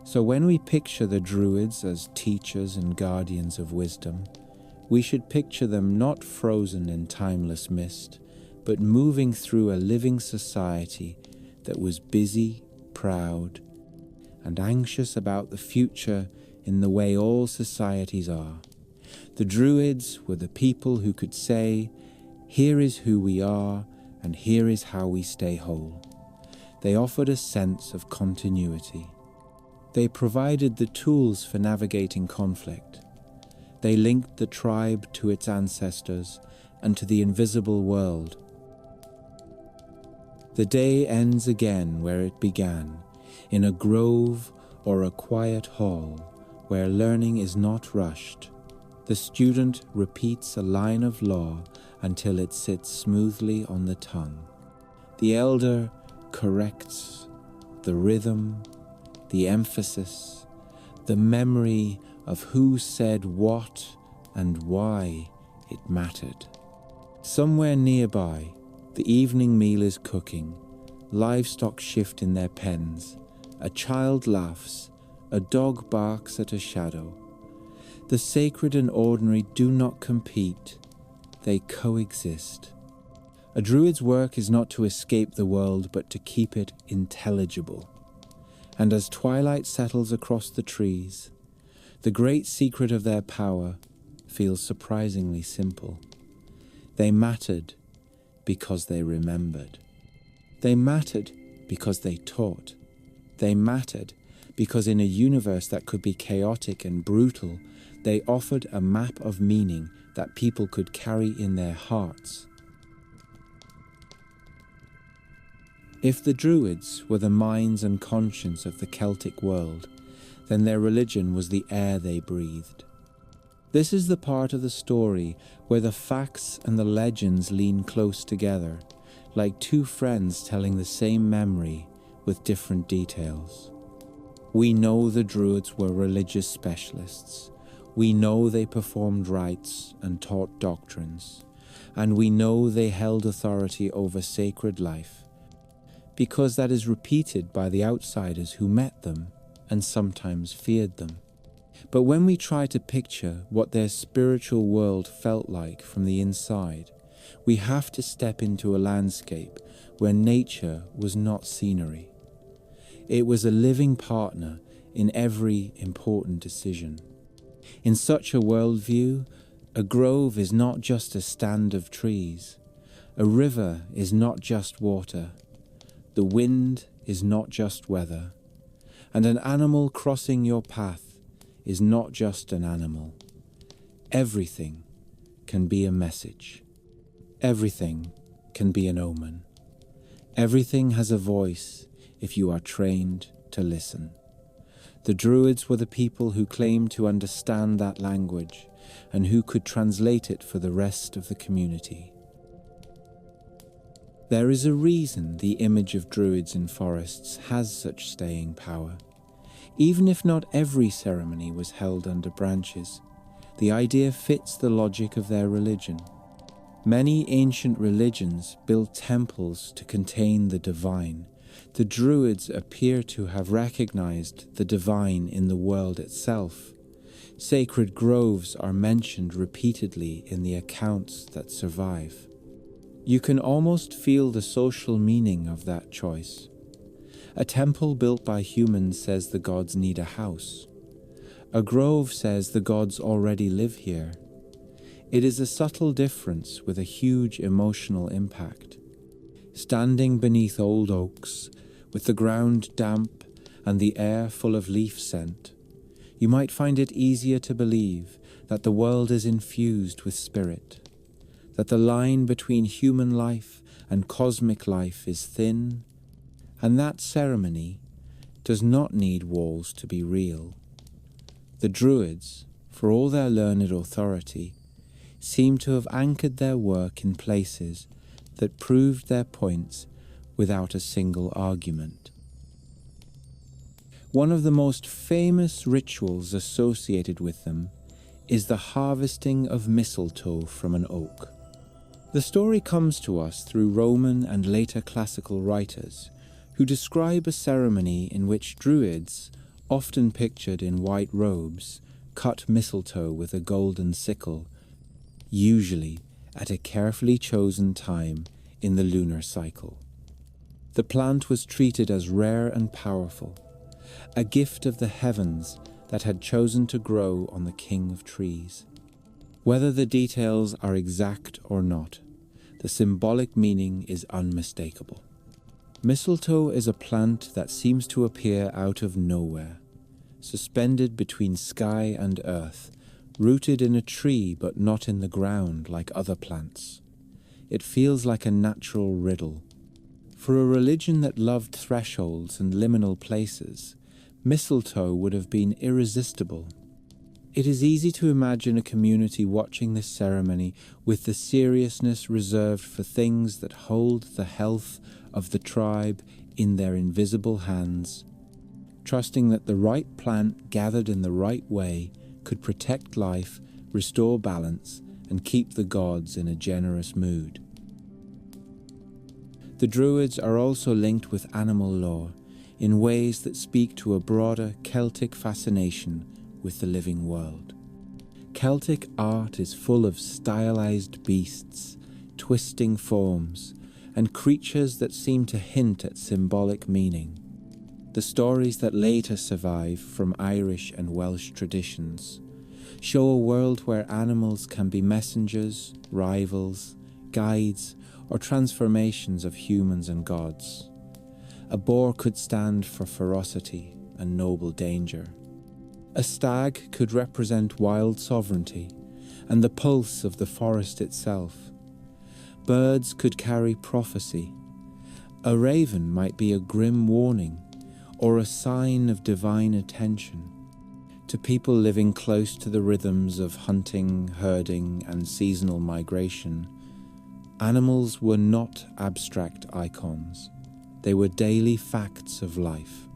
So when we picture the Druids as teachers and guardians of wisdom, we should picture them not frozen in timeless mist, but moving through a living society that was busy, proud, and anxious about the future in the way all societies are. The Druids were the people who could say, "Here is who we are, and here is how we stay whole." They offered a sense of continuity. They provided the tools for navigating conflict. They linked the tribe to its ancestors and to the invisible world. The day ends again where it began, in a grove or a quiet hall where learning is not rushed. The student repeats a line of law until it sits smoothly on the tongue. The elder corrects the rhythm, the emphasis, the memory of who said what and why it mattered. Somewhere nearby, the evening meal is cooking, livestock shift in their pens, a child laughs, a dog barks at a shadow. The sacred and ordinary do not compete, they coexist. A Druid's work is not to escape the world, but to keep it intelligible. And as twilight settles across the trees, the great secret of their power feels surprisingly simple. They mattered because they remembered. They mattered because they taught. They mattered because in a universe that could be chaotic and brutal, they offered a map of meaning that people could carry in their hearts. If the Druids were the minds and conscience of the Celtic world, then their religion was the air they breathed. This is the part of the story where the facts and the legends lean close together, like two friends telling the same memory with different details. We know the Druids were religious specialists. We know they performed rites and taught doctrines. And we know they held authority over sacred life, because that is repeated by the outsiders who met them and sometimes feared them. But when we try to picture what their spiritual world felt like from the inside, we have to step into a landscape where nature was not scenery. It was a living partner in every important decision. In such a worldview, a grove is not just a stand of trees. A river is not just water. The wind is not just weather. And an animal crossing your path is not just an animal. Everything can be a message. Everything can be an omen. Everything has a voice if you are trained to listen. The Druids were the people who claimed to understand that language and who could translate it for the rest of the community. There is a reason the image of Druids in forests has such staying power. Even if not every ceremony was held under branches, the idea fits the logic of their religion. Many ancient religions built temples to contain the divine. The Druids appear to have recognized the divine in the world itself. Sacred groves are mentioned repeatedly in the accounts that survive. You can almost feel the social meaning of that choice. A temple built by humans says the gods need a house. A grove says the gods already live here. It is a subtle difference with a huge emotional impact. Standing beneath old oaks, with the ground damp and the air full of leaf scent, you might find it easier to believe that the world is infused with spirit, that the line between human life and cosmic life is thin, and that ceremony does not need walls to be real. The Druids, for all their learned authority, seem to have anchored their work in places that proved their points without a single argument. One of the most famous rituals associated with them is the harvesting of mistletoe from an oak. The story comes to us through Roman and later classical writers who describe a ceremony in which Druids, often pictured in white robes, cut mistletoe with a golden sickle, usually at a carefully chosen time in the lunar cycle. The plant was treated as rare and powerful, a gift of the heavens that had chosen to grow on the king of trees. Whether the details are exact or not, the symbolic meaning is unmistakable. Mistletoe is a plant that seems to appear out of nowhere, suspended between sky and earth, rooted in a tree but not in the ground like other plants. It feels like a natural riddle. For a religion that loved thresholds and liminal places, mistletoe would have been irresistible. It is easy to imagine a community watching this ceremony with the seriousness reserved for things that hold the health of the tribe in their invisible hands, trusting that the right plant gathered in the right way could protect life, restore balance, and keep the gods in a generous mood. The Druids are also linked with animal lore in ways that speak to a broader Celtic fascination with the living world. Celtic art is full of stylized beasts, twisting forms, and creatures that seem to hint at symbolic meaning. The stories that later survive from Irish and Welsh traditions show a world where animals can be messengers, rivals, guides, or transformations of humans and gods. A boar could stand for ferocity and noble danger. A stag could represent wild sovereignty and the pulse of the forest itself. Birds could carry prophecy. A raven might be a grim warning or a sign of divine attention. To people living close to the rhythms of hunting, herding, and seasonal migration, animals were not abstract icons. They were daily facts of life.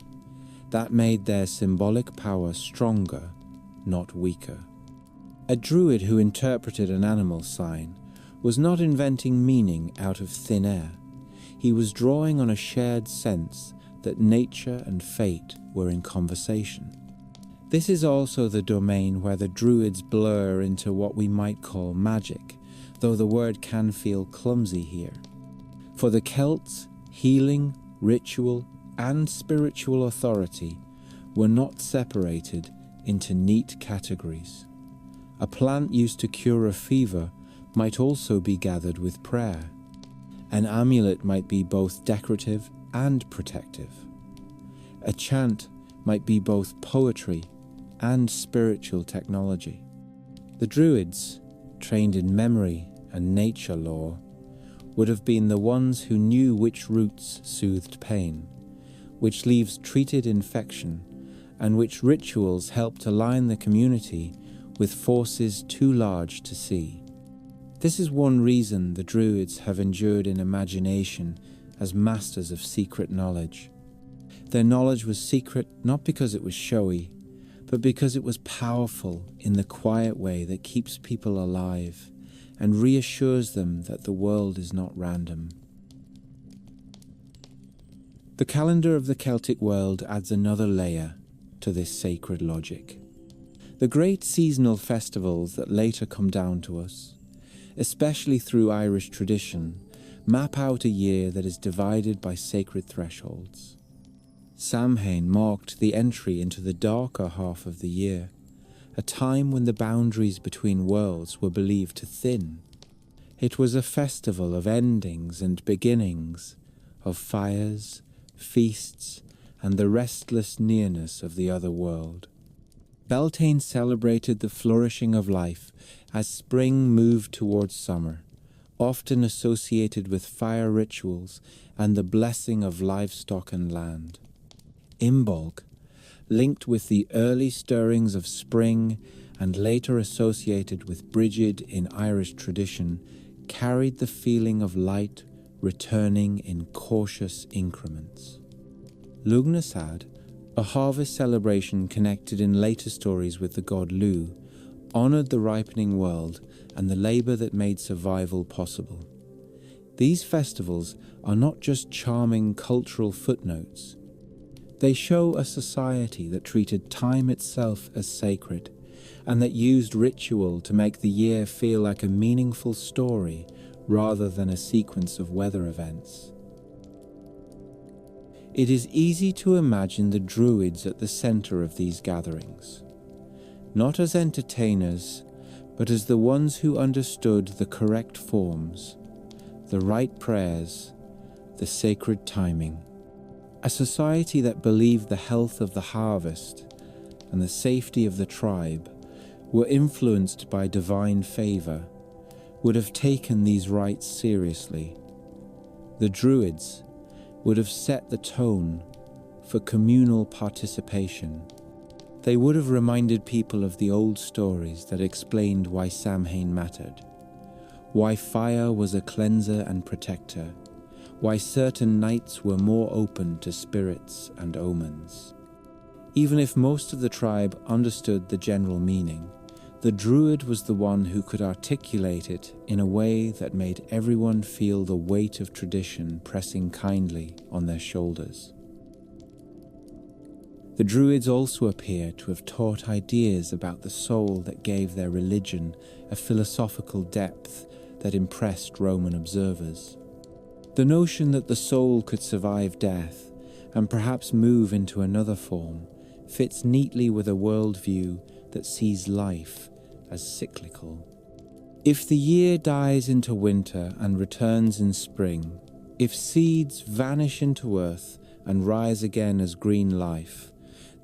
That made their symbolic power stronger, not weaker. A druid who interpreted an animal sign was not inventing meaning out of thin air. He was drawing on a shared sense that nature and fate were in conversation. This is also the domain where the Druids blur into what we might call magic, though the word can feel clumsy here. For the Celts, healing, ritual, and spiritual authority were not separated into neat categories. A plant used to cure a fever might also be gathered with prayer. An amulet might be both decorative and protective. A chant might be both poetry and spiritual technology. The Druids, trained in memory and nature lore, would have been the ones who knew which roots soothed pain, which leaves treated infection, and which rituals helped align the community with forces too large to see. This is one reason the Druids have endured in imagination as masters of secret knowledge. Their knowledge was secret not because it was showy, but because it was powerful in the quiet way that keeps people alive and reassures them that the world is not random. The calendar of the Celtic world adds another layer to this sacred logic. The great seasonal festivals that later come down to us, especially through Irish tradition, map out a year that is divided by sacred thresholds. Samhain marked the entry into the darker half of the year, a time when the boundaries between worlds were believed to thin. It was a festival of endings and beginnings, of fires, feasts, and the restless nearness of the other world. Beltane celebrated the flourishing of life as spring moved towards summer, often associated with fire rituals and the blessing of livestock and land. Imbolc, linked with the early stirrings of spring and later associated with Brigid in Irish tradition, carried the feeling of light returning in cautious increments. Lugnasad, a harvest celebration connected in later stories with the god Lu, honoured the ripening world and the labour that made survival possible. These festivals are not just charming cultural footnotes. They show a society that treated time itself as sacred and that used ritual to make the year feel like a meaningful story rather than a sequence of weather events. It is easy to imagine the Druids at the centre of these gatherings, not as entertainers, but as the ones who understood the correct forms, the right prayers, the sacred timing. A society that believed the health of the harvest and the safety of the tribe were influenced by divine favour would have taken these rites seriously. The Druids would have set the tone for communal participation. They would have reminded people of the old stories that explained why Samhain mattered, why fire was a cleanser and protector, why certain nights were more open to spirits and omens. Even if most of the tribe understood the general meaning, the Druid was the one who could articulate it in a way that made everyone feel the weight of tradition pressing kindly on their shoulders. The Druids also appear to have taught ideas about the soul that gave their religion a philosophical depth that impressed Roman observers. The notion that the soul could survive death and perhaps move into another form fits neatly with a worldview that sees life as cyclical. If the year dies into winter and returns in spring, if seeds vanish into earth and rise again as green life,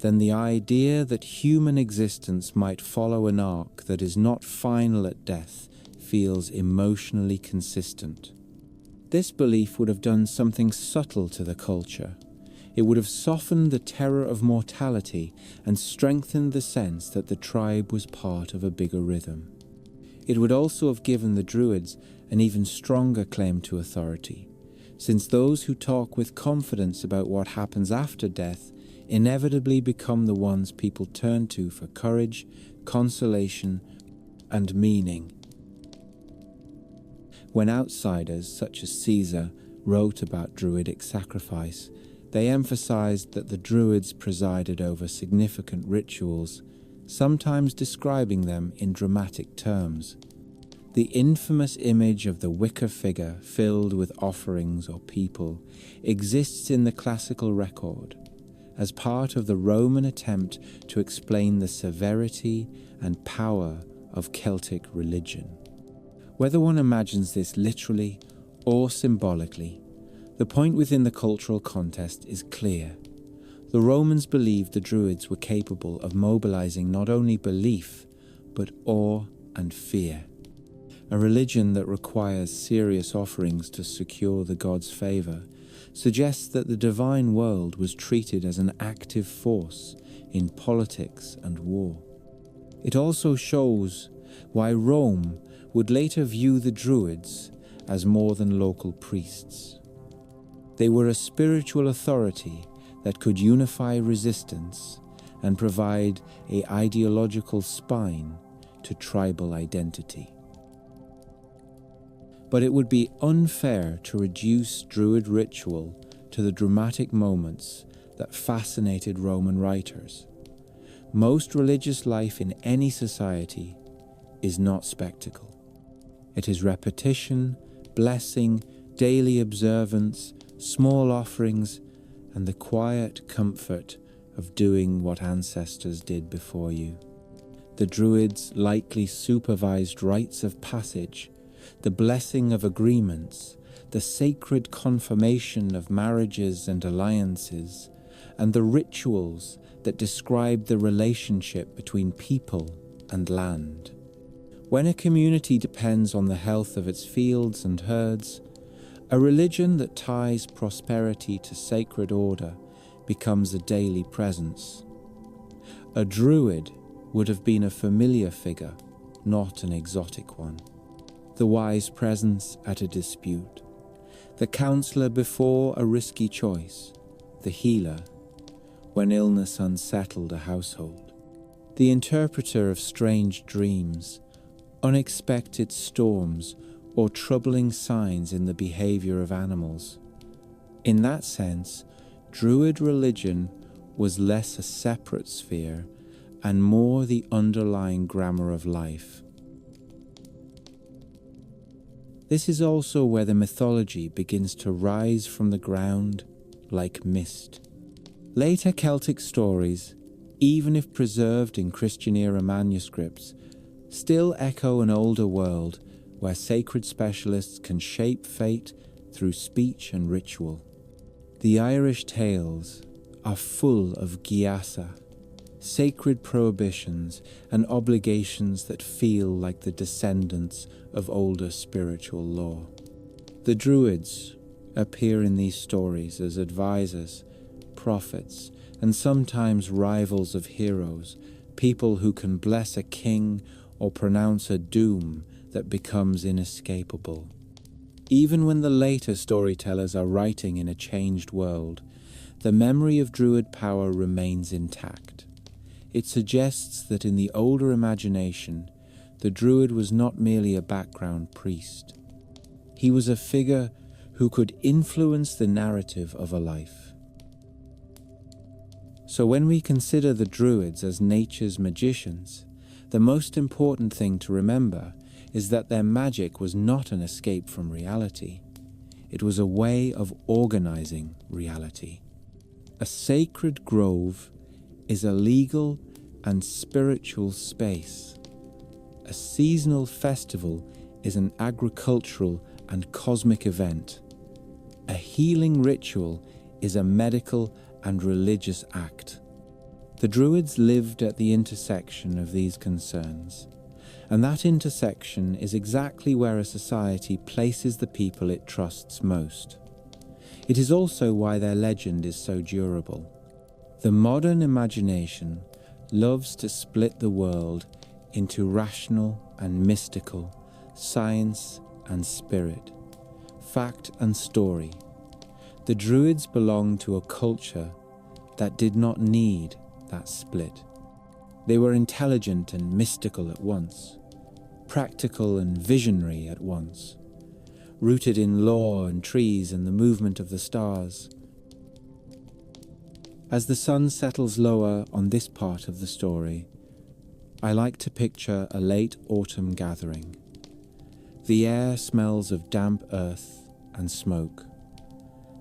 then the idea that human existence might follow an arc that is not final at death feels emotionally consistent. This belief would have done something subtle to the culture. It would have softened the terror of mortality and strengthened the sense that the tribe was part of a bigger rhythm. It would also have given the Druids an even stronger claim to authority, since those who talk with confidence about what happens after death inevitably become the ones people turn to for courage, consolation, and meaning. When outsiders such as Caesar wrote about Druidic sacrifice, They emphasized that the Druids presided over significant rituals, sometimes describing them in dramatic terms. The infamous image of the wicker figure filled with offerings or people exists in the classical record as part of the Roman attempt to explain the severity and power of Celtic religion. Whether one imagines this literally or symbolically, the point within the cultural context is clear. The Romans believed the Druids were capable of mobilizing not only belief, but awe and fear. A religion that requires serious offerings to secure the god's favor suggests that the divine world was treated as an active force in politics and war. It also shows why Rome would later view the Druids as more than local priests. They were a spiritual authority that could unify resistance and provide an ideological spine to tribal identity. But it would be unfair to reduce Druid ritual to the dramatic moments that fascinated Roman writers. Most religious life in any society is not spectacle. It is repetition, blessing, daily observance, small offerings, and the quiet comfort of doing what ancestors did before you. The Druids likely supervised rites of passage, the blessing of agreements, the sacred confirmation of marriages and alliances, and the rituals that describe the relationship between people and land. When a community depends on the health of its fields and herds, a religion that ties prosperity to sacred order becomes a daily presence. A Druid would have been a familiar figure, not an exotic one. The wise presence at a dispute, the counselor before a risky choice, the healer when illness unsettled a household, the interpreter of strange dreams, unexpected storms, or troubling signs in the behavior of animals. In that sense, Druid religion was less a separate sphere and more the underlying grammar of life. This is also where the mythology begins to rise from the ground like mist. Later Celtic stories, even if preserved in Christian-era manuscripts, still echo an older world where sacred specialists can shape fate through speech and ritual. The Irish tales are full of giasa, sacred prohibitions and obligations that feel like the descendants of older spiritual law. The Druids appear in these stories as advisors, prophets, and sometimes rivals of heroes, people who can bless a king or pronounce a doom that becomes inescapable. Even when the later storytellers are writing in a changed world, the memory of Druid power remains intact. It suggests that in the older imagination, the Druid was not merely a background priest. He was a figure who could influence the narrative of a life. So when we consider the Druids as nature's magicians, the most important thing to remember is that their magic was not an escape from reality. It was a way of organizing reality. A sacred grove is a legal and spiritual space. A seasonal festival is an agricultural and cosmic event. A healing ritual is a medical and religious act. The Druids lived at the intersection of these concerns, and that intersection is exactly where a society places the people it trusts most. It is also why their legend is so durable. The modern imagination loves to split the world into rational and mystical, science and spirit, fact and story. The Druids belonged to a culture that did not need that split. They were intelligent and mystical at once, practical and visionary at once, rooted in law and trees and the movement of the stars. As the sun settles lower on this part of the story, I like to picture a late autumn gathering. The air smells of damp earth and smoke.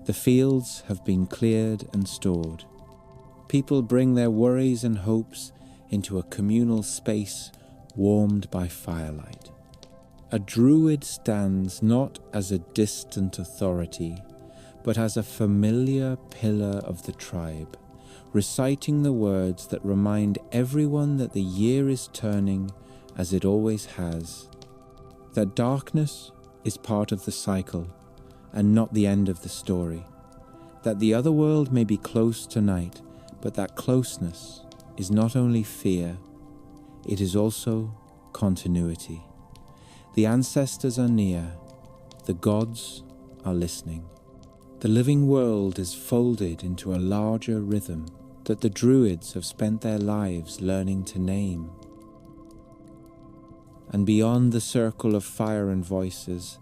The fields have been cleared and stored. People bring their worries and hopes into a communal space warmed by firelight. A druid stands not as a distant authority, but as a familiar pillar of the tribe, reciting the words that remind everyone that the year is turning as it always has, that darkness is part of the cycle and not the end of the story, that the other world may be close tonight, but that closeness is not only fear, it is also continuity. The ancestors are near, the gods are listening. The living world is folded into a larger rhythm that the Druids have spent their lives learning to name. And beyond the circle of fire and voices,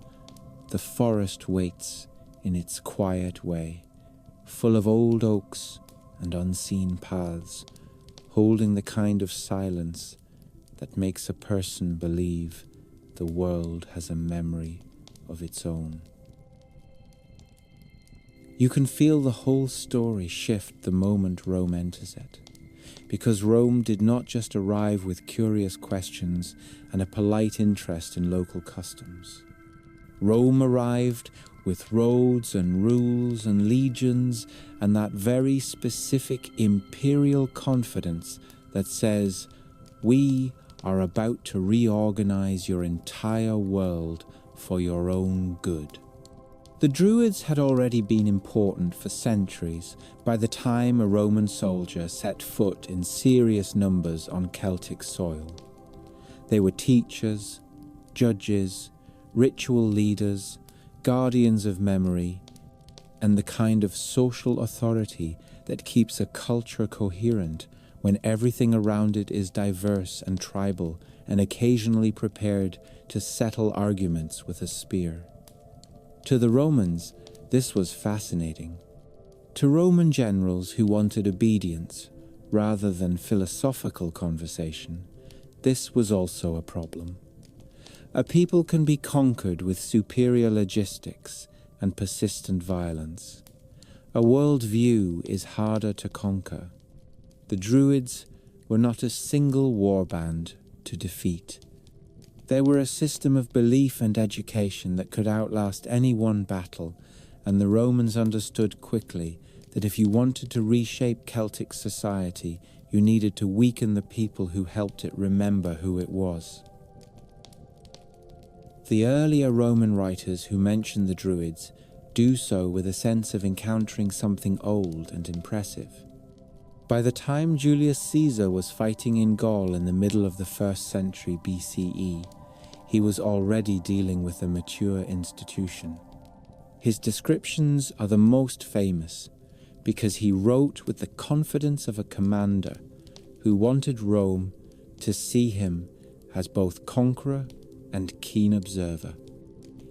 the forest waits in its quiet way, full of old oaks and unseen paths, holding the kind of silence that makes a person believe the world has a memory of its own. You can feel the whole story shift the moment Rome enters it, because Rome did not just arrive with curious questions and a polite interest in local customs. Rome arrived with roads and rules and legions and that very specific imperial confidence that says, "We are about to reorganize your entire world for your own good." The Druids had already been important for centuries by the time a Roman soldier set foot in serious numbers on Celtic soil. They were teachers, judges, ritual leaders, guardians of memory, and the kind of social authority that keeps a culture coherent when everything around it is diverse and tribal and occasionally prepared to settle arguments with a spear. To the Romans, this was fascinating. To Roman generals who wanted obedience rather than philosophical conversation, this was also a problem. A people can be conquered with superior logistics and persistent violence. A world view is harder to conquer. The Druids were not a single warband to defeat. They were a system of belief and education that could outlast any one battle, and the Romans understood quickly that if you wanted to reshape Celtic society, you needed to weaken the people who helped it remember who it was. The earlier Roman writers who mention the Druids do so with a sense of encountering something old and impressive. By the time Julius Caesar was fighting in Gaul in the middle of the 1st century BCE, he was already dealing with a mature institution. His descriptions are the most famous because he wrote with the confidence of a commander who wanted Rome to see him as both conqueror and keen observer.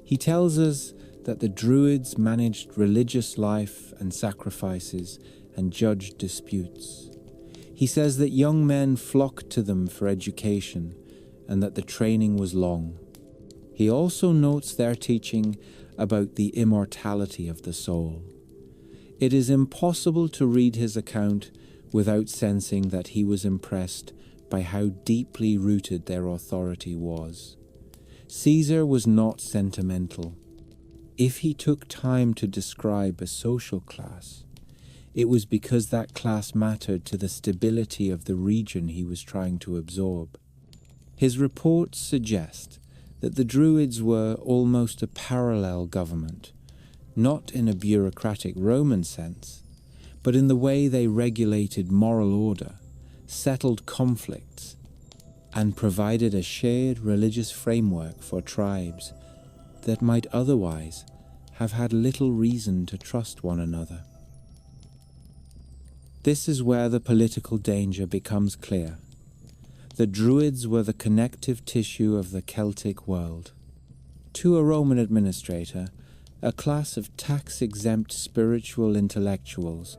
He tells us that the Druids managed religious life and sacrifices and judged disputes. He says that young men flocked to them for education and that the training was long. He also notes their teaching about the immortality of the soul. It is impossible to read his account without sensing that he was impressed by how deeply rooted their authority was. Caesar was not sentimental. If he took time to describe a social class, it was because that class mattered to the stability of the region he was trying to absorb. His reports suggest that the Druids were almost a parallel government, not in a bureaucratic Roman sense, but in the way they regulated moral order, settled conflicts, and provided a shared religious framework for tribes that might otherwise have had little reason to trust one another. This is where the political danger becomes clear. The Druids were the connective tissue of the Celtic world. To a Roman administrator, a class of tax-exempt spiritual intellectuals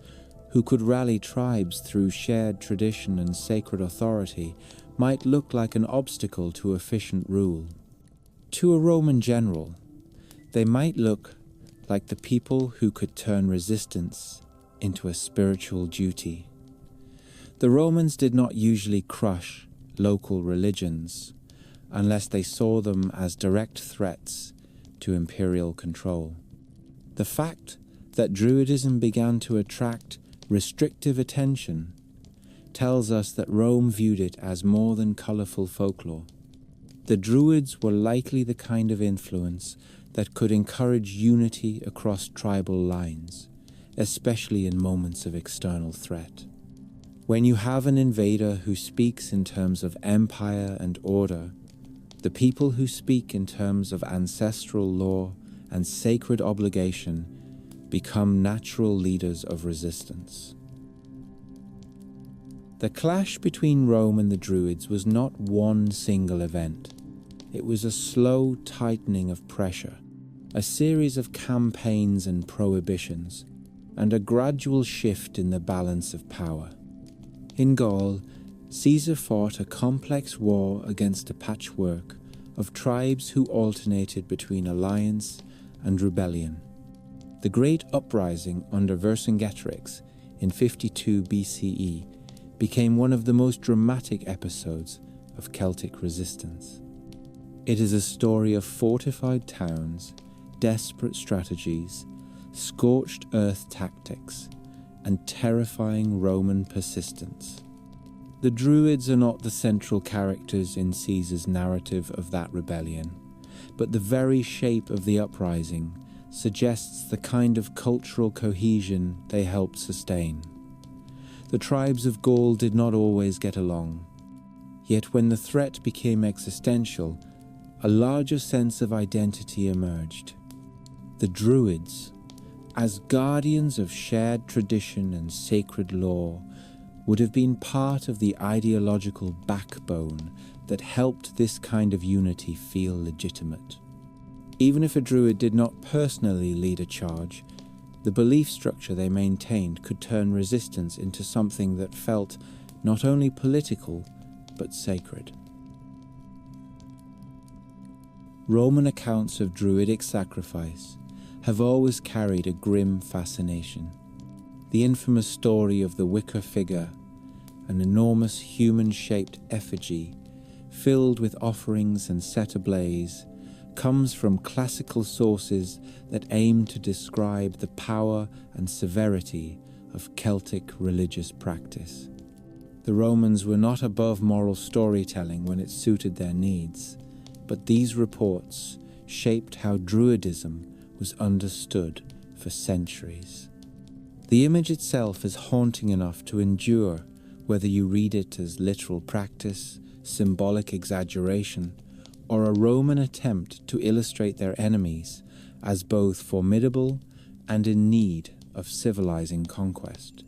who could rally tribes through shared tradition and sacred authority, might look like an obstacle to efficient rule. To a Roman general, they might look like the people who could turn resistance into a spiritual duty. The Romans did not usually crush local religions unless they saw them as direct threats to imperial control. The fact that Druidism began to attract restrictive attention tells us that Rome viewed it as more than colourful folklore. The Druids were likely the kind of influence that could encourage unity across tribal lines, especially in moments of external threat. When you have an invader who speaks in terms of empire and order, the people who speak in terms of ancestral law and sacred obligation become natural leaders of resistance. The clash between Rome and the Druids was not one single event. It was a slow tightening of pressure, a series of campaigns and prohibitions, and a gradual shift in the balance of power. In Gaul, Caesar fought a complex war against a patchwork of tribes who alternated between alliance and rebellion. The Great Uprising under Vercingetorix in 52 BCE became one of the most dramatic episodes of Celtic resistance. It is a story of fortified towns, desperate strategies, scorched earth tactics, and terrifying Roman persistence. The Druids are not the central characters in Caesar's narrative of that rebellion, but the very shape of the uprising suggests the kind of cultural cohesion they helped sustain. The tribes of Gaul did not always get along, yet when the threat became existential, a larger sense of identity emerged. The Druids, as guardians of shared tradition and sacred law, would have been part of the ideological backbone that helped this kind of unity feel legitimate. Even if a Druid did not personally lead a charge, the belief structure they maintained could turn resistance into something that felt not only political, but sacred. Roman accounts of Druidic sacrifice have always carried a grim fascination. The infamous story of the wicker figure, an enormous human-shaped effigy filled with offerings and set ablaze, comes from classical sources that aim to describe the power and severity of Celtic religious practice. The Romans were not above moral storytelling when it suited their needs, but these reports shaped how Druidism was understood for centuries. The image itself is haunting enough to endure, whether you read it as literal practice, symbolic exaggeration, or a Roman attempt to illustrate their enemies as both formidable and in need of civilizing conquest.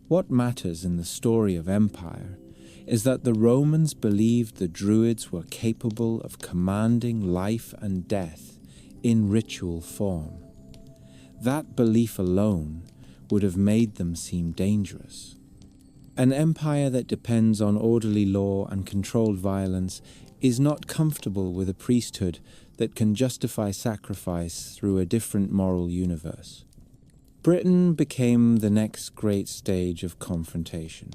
What matters in the story of empire is that the Romans believed the Druids were capable of commanding life and death in ritual form. That belief alone would have made them seem dangerous. An empire that depends on orderly law and controlled violence is not comfortable with a priesthood that can justify sacrifice through a different moral universe. Britain became the next great stage of confrontation.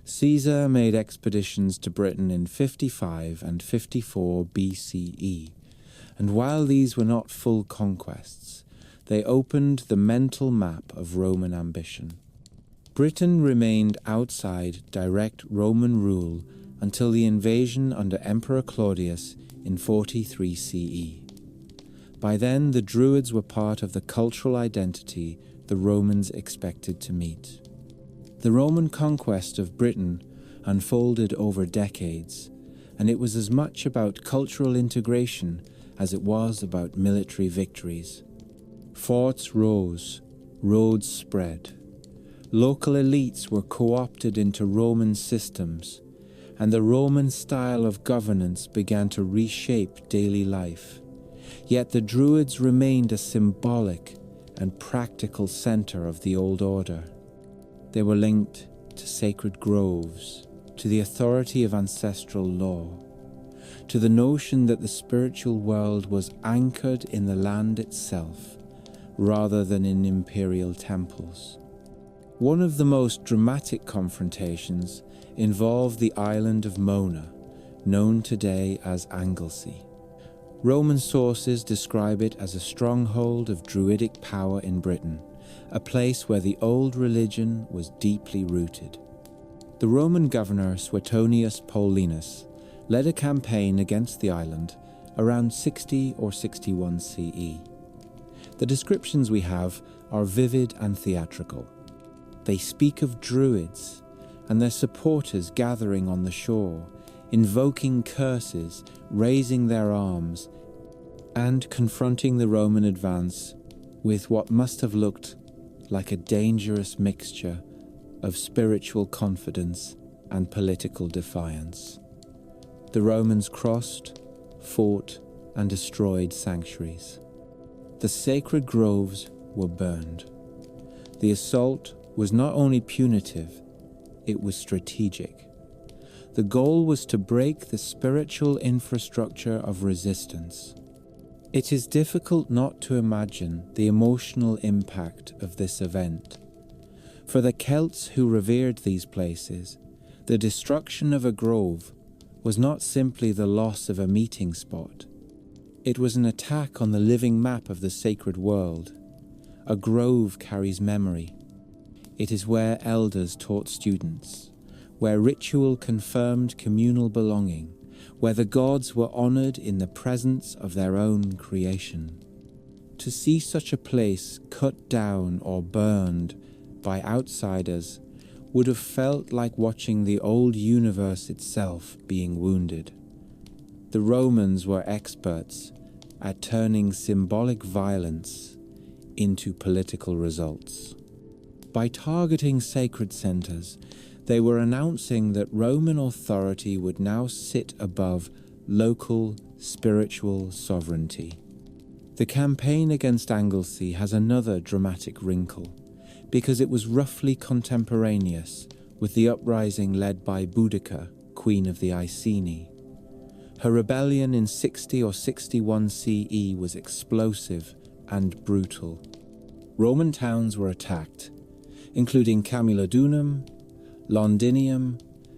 Caesar made expeditions to Britain in 55 and 54 BCE, and while these were not full conquests, they opened the mental map of Roman ambition. Britain remained outside direct Roman rule until the invasion under Emperor Claudius in 43 CE. By then, the Druids were part of the cultural identity the Romans expected to meet. The Roman conquest of Britain unfolded over decades, and it was as much about cultural integration as it was about military victories. Forts rose, roads spread. Local elites were co-opted into Roman systems, and the Roman style of governance began to reshape daily life. Yet the Druids remained a symbolic and practical center of the old order. They were linked to sacred groves, to the authority of ancestral law, to the notion that the spiritual world was anchored in the land itself, rather than in imperial temples. One of the most dramatic confrontations involved the island of Mona, known today as Anglesey. Roman sources describe it as a stronghold of Druidic power in Britain, a place where the old religion was deeply rooted. The Roman governor Suetonius Paulinus led a campaign against the island around 60 or 61 CE. The descriptions we have are vivid and theatrical. They speak of Druids and their supporters gathering on the shore, invoking curses, raising their arms, and confronting the Roman advance with what must have looked like a dangerous mixture of spiritual confidence and political defiance. The Romans crossed, fought, and destroyed sanctuaries. The sacred groves were burned. The assault was not only punitive, it was strategic. The goal was to break the spiritual infrastructure of resistance. It is difficult not to imagine the emotional impact of this event. For the Celts who revered these places, the destruction of a grove was not simply the loss of a meeting spot. It was an attack on the living map of the sacred world. A grove carries memory. It is where elders taught students, where ritual confirmed communal belonging, where the gods were honored in the presence of their own creation. To see such a place cut down or burned by outsiders would have felt like watching the old universe itself being wounded. The Romans were experts at turning symbolic violence into political results. By targeting sacred centers, they were announcing that Roman authority would now sit above local spiritual sovereignty. The campaign against Anglesey has another dramatic wrinkle, because it was roughly contemporaneous with the uprising led by Boudica, queen of the Iceni. Her rebellion in 60 or 61 CE was explosive and brutal. Roman towns were attacked, including Camulodunum, Londinium,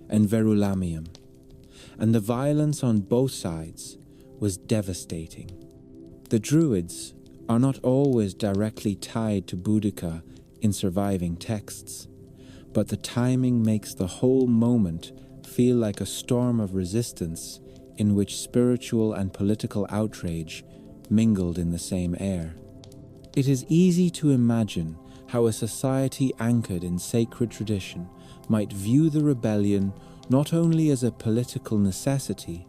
and Verulamium, and the violence on both sides was devastating. The Druids are not always directly tied to Boudica in surviving texts, but the timing makes the whole moment feel like a storm of resistance in which spiritual and political outrage mingled in the same air. It is easy to imagine how a society anchored in sacred tradition might view the rebellion not only as a political necessity,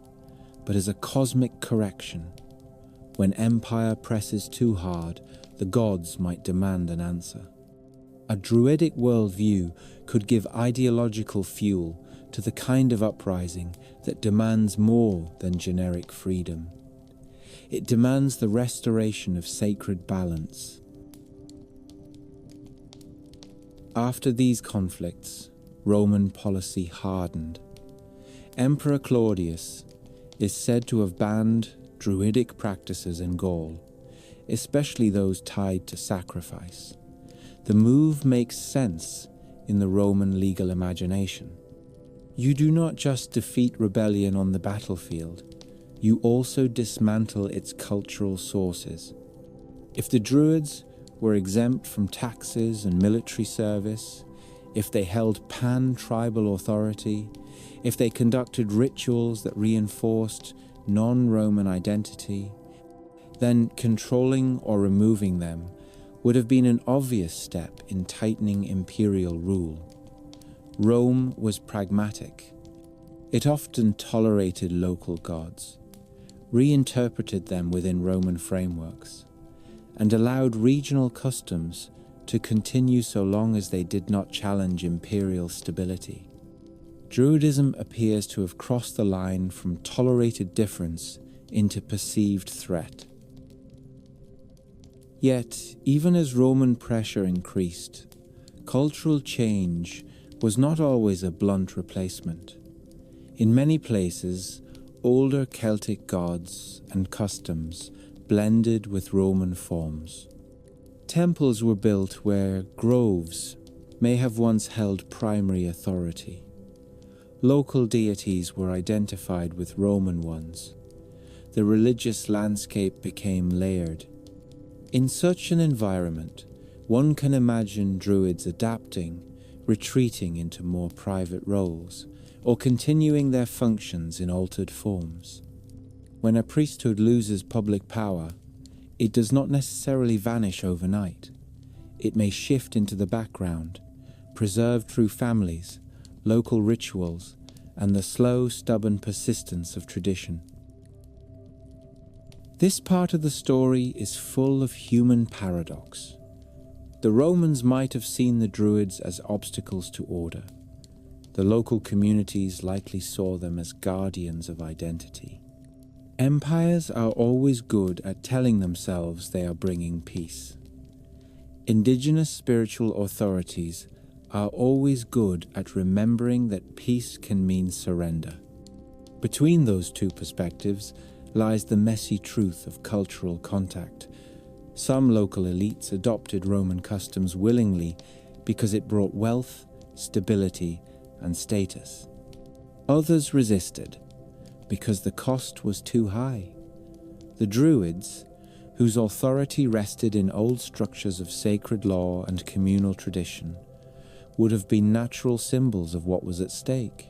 but as a cosmic correction. When empire presses too hard, the gods might demand an answer. A Druidic worldview could give ideological fuel to the kind of uprising that demands more than generic freedom. It demands the restoration of sacred balance. After these conflicts, Roman policy hardened. Emperor Claudius is said to have banned Druidic practices in Gaul, especially those tied to sacrifice. The move makes sense in the Roman legal imagination. You do not just defeat rebellion on the battlefield, you also dismantle its cultural sources. If the Druids were exempt from taxes and military service, if they held pan-tribal authority, if they conducted rituals that reinforced non-Roman identity, then controlling or removing them would have been an obvious step in tightening imperial rule. Rome was pragmatic. It often tolerated local gods, reinterpreted them within Roman frameworks, and allowed regional customs to continue so long as they did not challenge imperial stability. Druidism appears to have crossed the line from tolerated difference into perceived threat. Yet, even as Roman pressure increased, Cultural change was not always a blunt replacement. In many places, older Celtic gods and customs blended with Roman forms. Temples were built where groves may have once held primary authority. Local deities were identified with Roman ones. The religious landscape became layered. In such an environment, one can imagine Druids adapting, retreating into more private roles, or continuing their functions in altered forms. When a priesthood loses public power, it does not necessarily vanish overnight. It may shift into the background, preserved through families, local rituals, and the slow, stubborn persistence of tradition. This part of the story is full of human paradox. The Romans might have seen the Druids as obstacles to order. The local communities likely saw them as guardians of identity. Empires are always good at telling themselves they are bringing peace. Indigenous spiritual authorities are always good at remembering that peace can mean surrender. Between those two perspectives lies the messy truth of cultural contact. Some local elites adopted Roman customs willingly because it brought wealth, stability, and status. Others resisted because the cost was too high. The Druids, whose authority rested in old structures of sacred law and communal tradition, would have been natural symbols of what was at stake.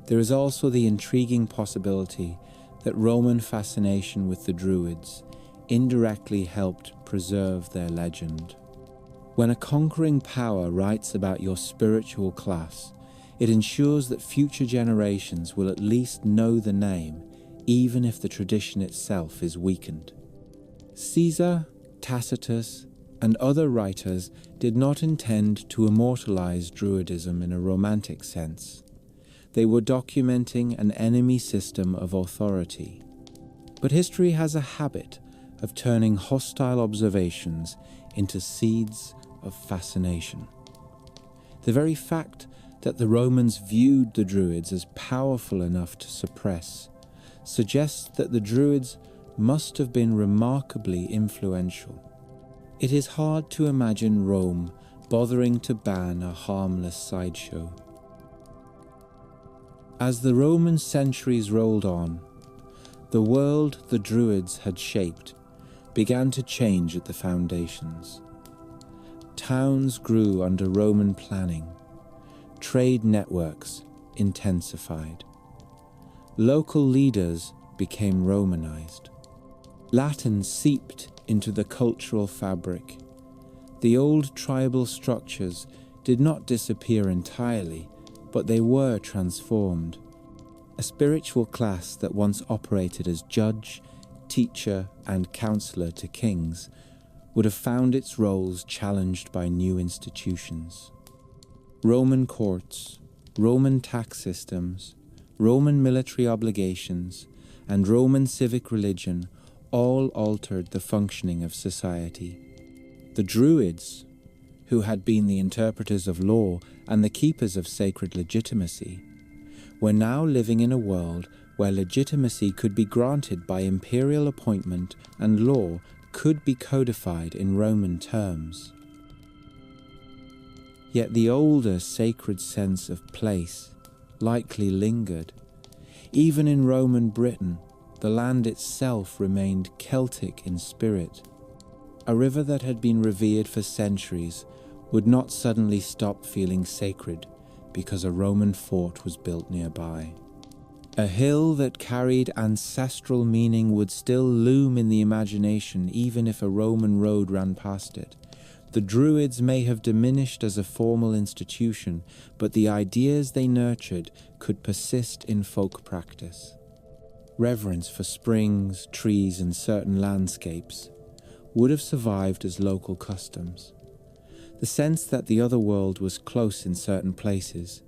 There is also the intriguing possibility that Roman fascination with the Druids indirectly helped preserve their legend. When a conquering power writes about your spiritual class, it ensures that future generations will at least know the name, even if the tradition itself is weakened. Caesar, Tacitus, and other writers did not intend to immortalize Druidism in a romantic sense. They were documenting an enemy system of authority. But history has a habit of turning hostile observations into seeds of fascination. The very fact that the Romans viewed the Druids as powerful enough to suppress suggests that the Druids must have been remarkably influential. It is hard to imagine Rome bothering to ban a harmless sideshow. As the Roman centuries rolled on, the world the Druids had shaped began to change at the foundations. Towns grew under Roman planning. Trade networks intensified. Local leaders became Romanized. Latin seeped into the cultural fabric. The old tribal structures did not disappear entirely, but they were transformed. A spiritual class that once operated as judge, teacher, and counselor to kings would have found its roles challenged by new institutions. Roman courts, Roman tax systems, Roman military obligations, and Roman civic religion all altered the functioning of society. The Druids, who had been the interpreters of law and the keepers of sacred legitimacy, were now living in a world where legitimacy could be granted by imperial appointment and law could be codified in Roman terms. Yet the older sacred sense of place likely lingered. Even in Roman Britain, the land itself remained Celtic in spirit. A river that had been revered for centuries would not suddenly stop feeling sacred because a Roman fort was built nearby. A hill that carried ancestral meaning would still loom in the imagination even if a Roman road ran past it. The Druids may have diminished as a formal institution, but the ideas they nurtured could persist in folk practice. Reverence for springs, trees, and certain landscapes would have survived as local customs. The sense that the other world was close in certain places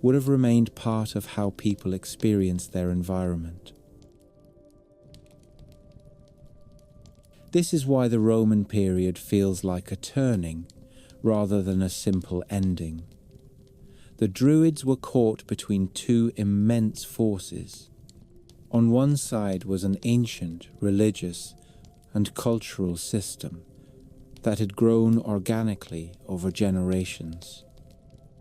would have remained part of how people experienced their environment. This is why the Roman period feels like a turning, rather than a simple ending. The Druids were caught between two immense forces. On one side was an ancient religious and cultural system that had grown organically over generations.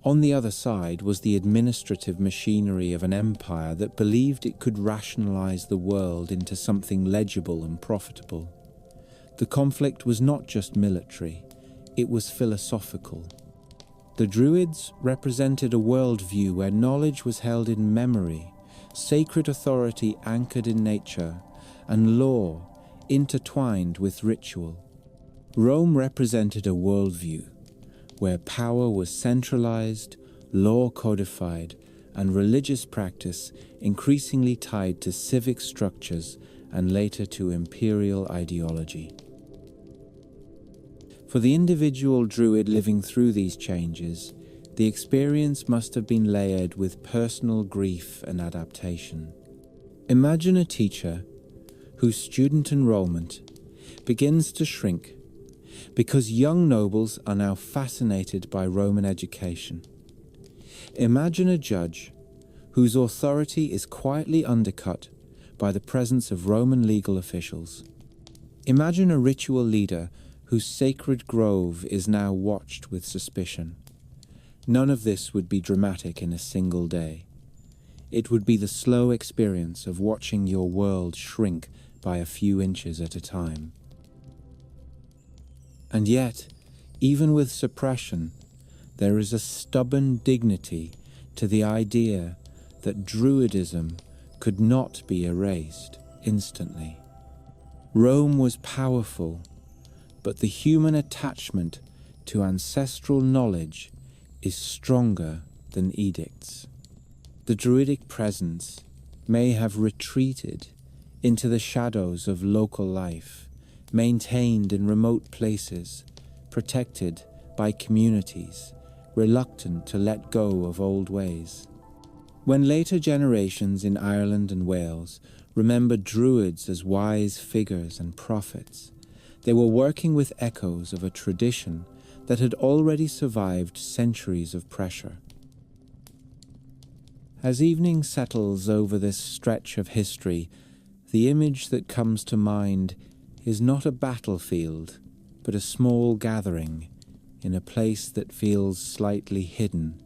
On the other side was the administrative machinery of an empire that believed it could rationalize the world into something legible and profitable. The conflict was not just military, it was philosophical. The Druids represented a worldview where knowledge was held in memory, sacred authority anchored in nature, and law intertwined with ritual. Rome represented a worldview where power was centralized, law codified, and religious practice increasingly tied to civic structures and later to imperial ideology. For the individual Druid living through these changes, the experience must have been layered with personal grief and adaptation. Imagine a teacher whose student enrollment begins to shrink because young nobles are now fascinated by Roman education. Imagine a judge whose authority is quietly undercut by the presence of Roman legal officials. Imagine a ritual leader whose sacred grove is now watched with suspicion. None of this would be dramatic in a single day. It would be the slow experience of watching your world shrink by a few inches at a time. And yet, even with suppression, there is a stubborn dignity to the idea that Druidism could not be erased instantly. Rome was powerful, but the human attachment to ancestral knowledge is stronger than edicts. The Druidic presence may have retreated into the shadows of local life, maintained in remote places, protected by communities, reluctant to let go of old ways. When later generations in Ireland and Wales remembered Druids as wise figures and prophets, they were working with echoes of a tradition that had already survived centuries of pressure. As evening settles over this stretch of history, the image that comes to mind is not a battlefield, but a small gathering in a place that feels slightly hidden,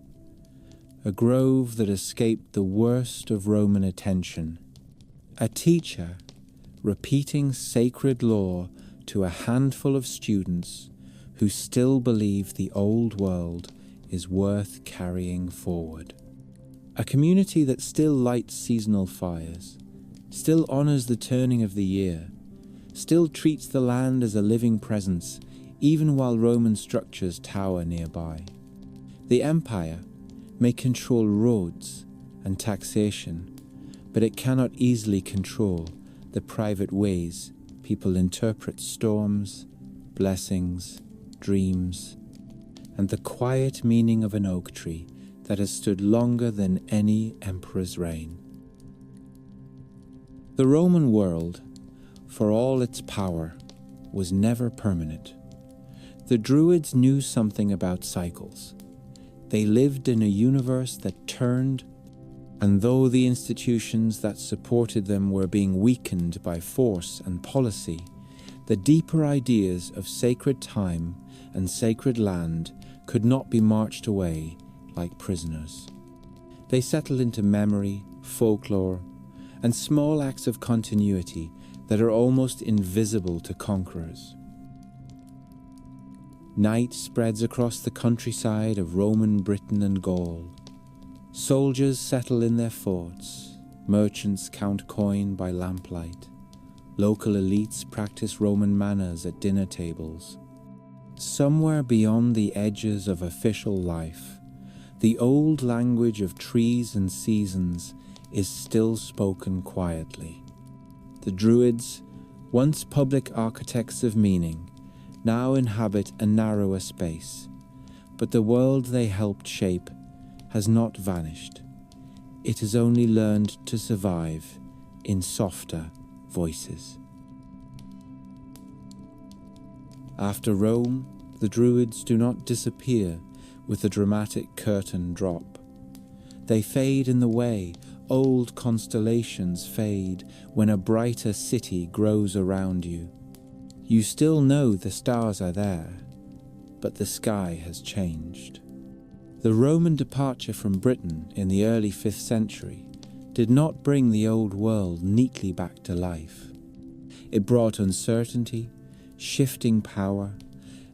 a grove that escaped the worst of Roman attention, a teacher repeating sacred law to a handful of students who still believe the old world is worth carrying forward. A community that still lights seasonal fires, still honors the turning of the year, still treats the land as a living presence, even while Roman structures tower nearby. The empire may control roads and taxation, but it cannot easily control the private ways people interpret storms, blessings, dreams, and the quiet meaning of an oak tree that has stood longer than any emperor's reign. The Roman world, for all its power, was never permanent. The Druids knew something about cycles. They lived in a universe that turned, and though the institutions that supported them were being weakened by force and policy, the deeper ideas of sacred time and sacred land could not be marched away like prisoners. They settled into memory, folklore, and small acts of continuity that are almost invisible to conquerors. Night spreads across the countryside of Roman Britain and Gaul. Soldiers settle in their forts, merchants count coin by lamplight, local elites practice Roman manners at dinner tables. Somewhere beyond the edges of official life, the old language of trees and seasons is still spoken quietly. The Druids, once public architects of meaning, now inhabit a narrower space, but the world they helped shape has not vanished. It has only learned to survive in softer voices. After Rome, the Druids do not disappear with the dramatic curtain drop. They fade in the way old constellations fade when a brighter city grows around you. You still know the stars are there, but the sky has changed. The Roman departure from Britain in the early 5th century did not bring the old world neatly back to life. It brought uncertainty, shifting power,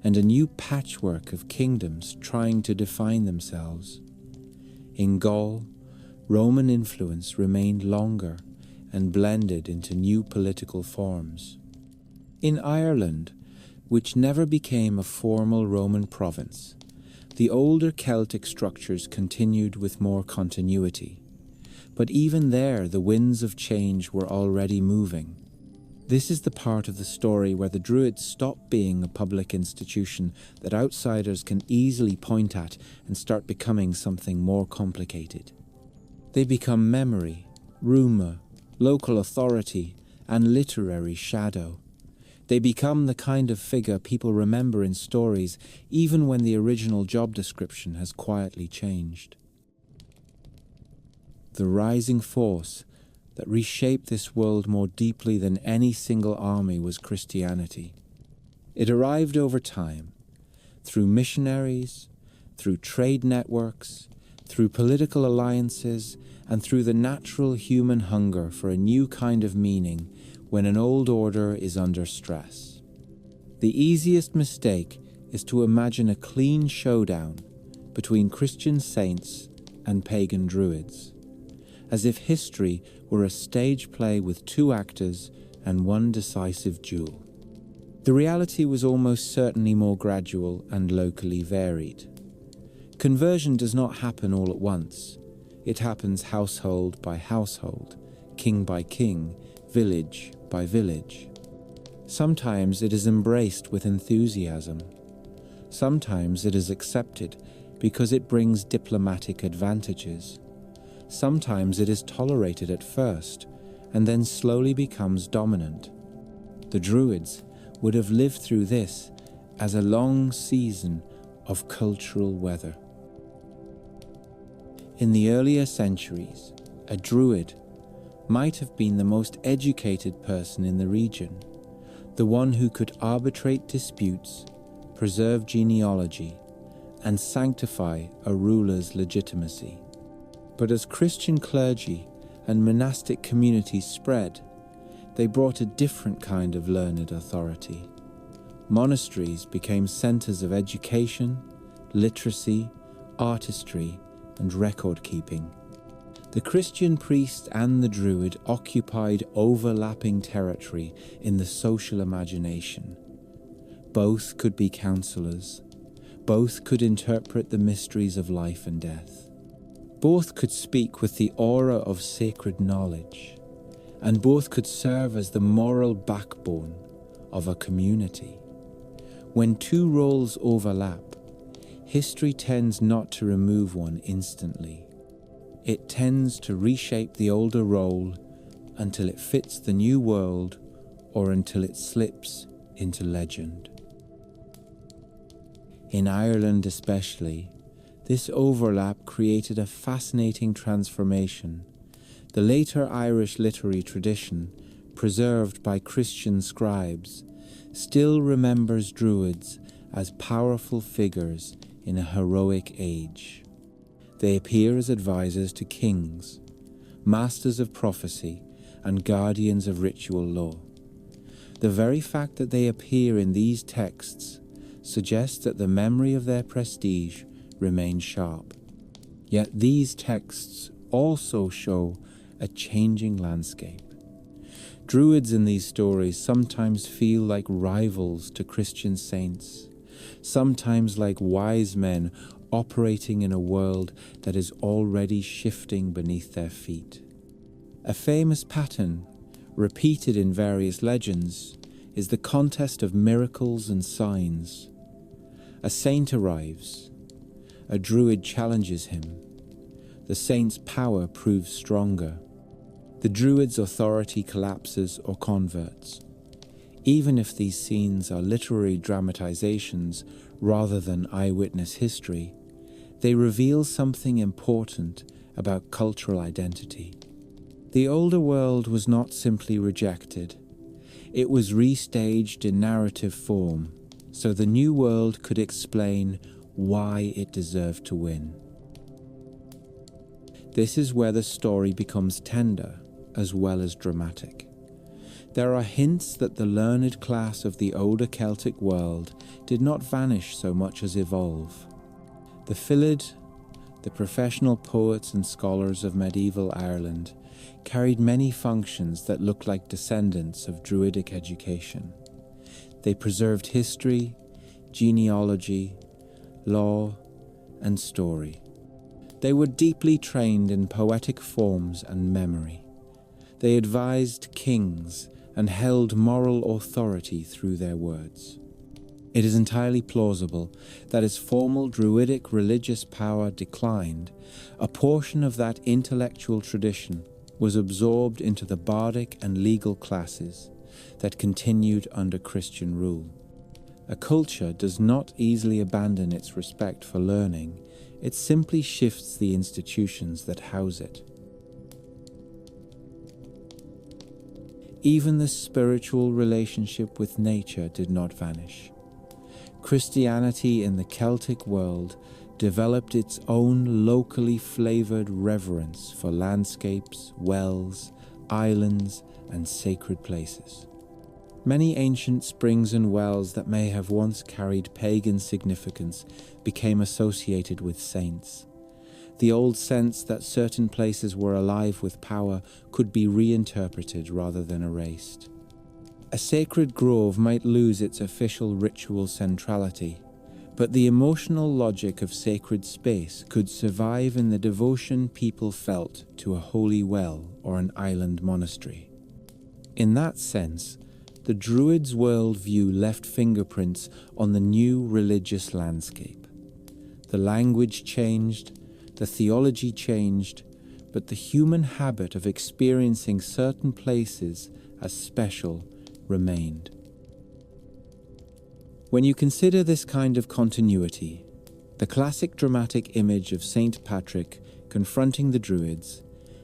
and a new patchwork of kingdoms trying to define themselves. In Gaul, Roman influence remained longer and blended into new political forms. In Ireland, which never became a formal Roman province, the older Celtic structures continued with more continuity. But even there, the winds of change were already moving. This is the part of the story where the Druids stop being a public institution that outsiders can easily point at and start becoming something more complicated. They become memory, rumour, local authority, and literary shadow. They become the kind of figure people remember in stories even when the original job description has quietly changed. The rising force that reshaped this world more deeply than any single army was Christianity. It arrived over time, through missionaries, through trade networks, through political alliances, and through the natural human hunger for a new kind of meaning when an old order is under stress. The easiest mistake is to imagine a clean showdown between Christian saints and pagan Druids, as if history were a stage play with 2 actors and one decisive duel. The reality was almost certainly more gradual and locally varied. Conversion does not happen all at once. It happens household by household, king by king, village by village. Sometimes it is embraced with enthusiasm. Sometimes it is accepted because it brings diplomatic advantages. Sometimes it is tolerated at first and then slowly becomes dominant. The Druids would have lived through this as a long season of cultural weather. In the earlier centuries, a Druid might have been the most educated person in the region, the one who could arbitrate disputes, preserve genealogy, and sanctify a ruler's legitimacy. But as Christian clergy and monastic communities spread, they brought a different kind of learned authority. Monasteries became centers of education, literacy, artistry, and record-keeping. The Christian priest and the Druid occupied overlapping territory in the social imagination. Both could be counselors. Both could interpret the mysteries of life and death. Both could speak with the aura of sacred knowledge, and both could serve as the moral backbone of a community. When 2 roles overlap, history tends not to remove one instantly. It tends to reshape the older role until it fits the new world or until it slips into legend. In Ireland especially, this overlap created a fascinating transformation. The later Irish literary tradition, preserved by Christian scribes, still remembers Druids as powerful figures in a heroic age. They appear as advisors to kings, masters of prophecy, and guardians of ritual law. The very fact that they appear in these texts suggests that the memory of their prestige remains sharp. Yet these texts also show a changing landscape. Druids in these stories sometimes feel like rivals to Christian saints, sometimes like wise men operating in a world that is already shifting beneath their feet. A famous pattern, repeated in various legends, is the contest of miracles and signs. A saint arrives. A Druid challenges him. The saint's power proves stronger. The Druid's authority collapses or converts. Even if these scenes are literary dramatizations rather than eyewitness history, they reveal something important about cultural identity. The older world was not simply rejected. It was restaged in narrative form, so the new world could explain why it deserved to win. This is where the story becomes tender as well as dramatic. There are hints that the learned class of the older Celtic world did not vanish so much as evolve. The Fillid, the professional poets and scholars of medieval Ireland, carried many functions that looked like descendants of Druidic education. They preserved history, genealogy, law, and story. They were deeply trained in poetic forms and memory. They advised kings and held moral authority through their words. It is entirely plausible that as formal Druidic religious power declined, a portion of that intellectual tradition was absorbed into the bardic and legal classes that continued under Christian rule. A culture does not easily abandon its respect for learning, it simply shifts the institutions that house it. Even the spiritual relationship with nature did not vanish. Christianity in the Celtic world developed its own locally flavored reverence for landscapes, wells, islands, and sacred places. Many ancient springs and wells that may have once carried pagan significance became associated with saints. The old sense that certain places were alive with power could be reinterpreted rather than erased. A sacred grove might lose its official ritual centrality, but the emotional logic of sacred space could survive in the devotion people felt to a holy well or an island monastery. In that sense, the Druids' worldview left fingerprints on the new religious landscape. The language changed, the theology changed, but the human habit of experiencing certain places as special remained. When you consider this kind of continuity, the classic dramatic image of Saint Patrick confronting the Druids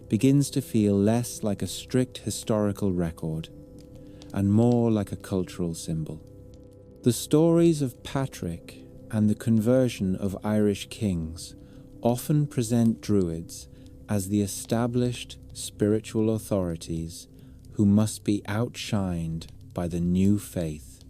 begins to feel less like a strict historical record and more like a cultural symbol. The stories of Patrick and the conversion of Irish kings often present Druids as the established spiritual authorities who must be outshined by the new faith.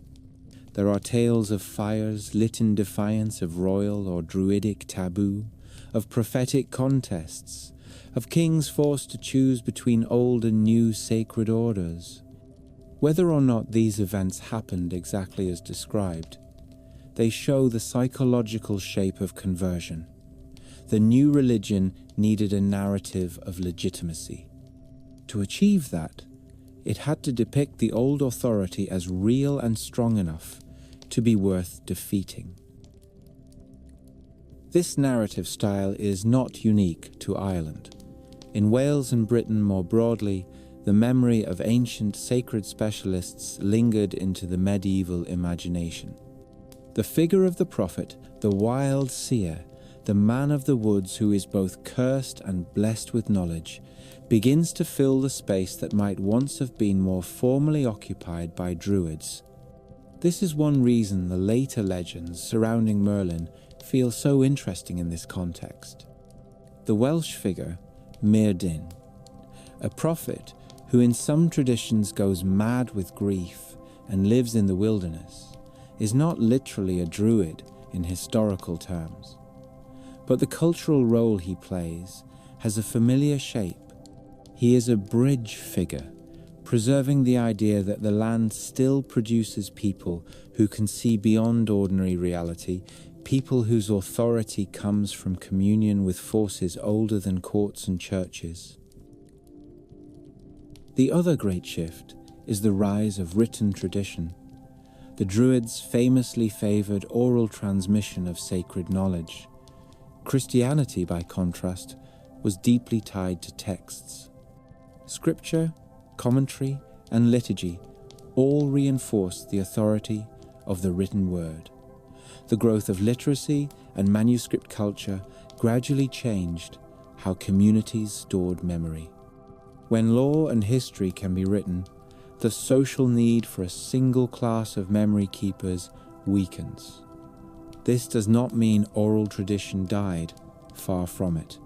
There are tales of fires lit in defiance of royal or Druidic taboo, of prophetic contests, of kings forced to choose between old and new sacred orders. Whether or not these events happened exactly as described, they show the psychological shape of conversion. The new religion needed a narrative of legitimacy. To achieve that, it had to depict the old authority as real and strong enough to be worth defeating. This narrative style is not unique to Ireland. In Wales and Britain more broadly, the memory of ancient sacred specialists lingered into the medieval imagination. The figure of the prophet, the wild seer, the man of the woods who is both cursed and blessed with knowledge, begins to fill the space that might once have been more formally occupied by Druids. This is one reason the later legends surrounding Merlin feel so interesting in this context. The Welsh figure, Myrddin, a prophet who in some traditions goes mad with grief and lives in the wilderness, is not literally a druid in historical terms. But the cultural role he plays has a familiar shape. He is a bridge figure, preserving the idea that the land still produces people who can see beyond ordinary reality, people whose authority comes from communion with forces older than courts and churches. The other great shift is the rise of written tradition. The Druids famously favoured oral transmission of sacred knowledge. Christianity, by contrast, was deeply tied to texts. Scripture, commentary, and liturgy all reinforced the authority of the written word. The growth of literacy and manuscript culture gradually changed how communities stored memory. When law and history can be written, the social need for a single class of memory keepers weakens. This does not mean oral tradition died, far from it,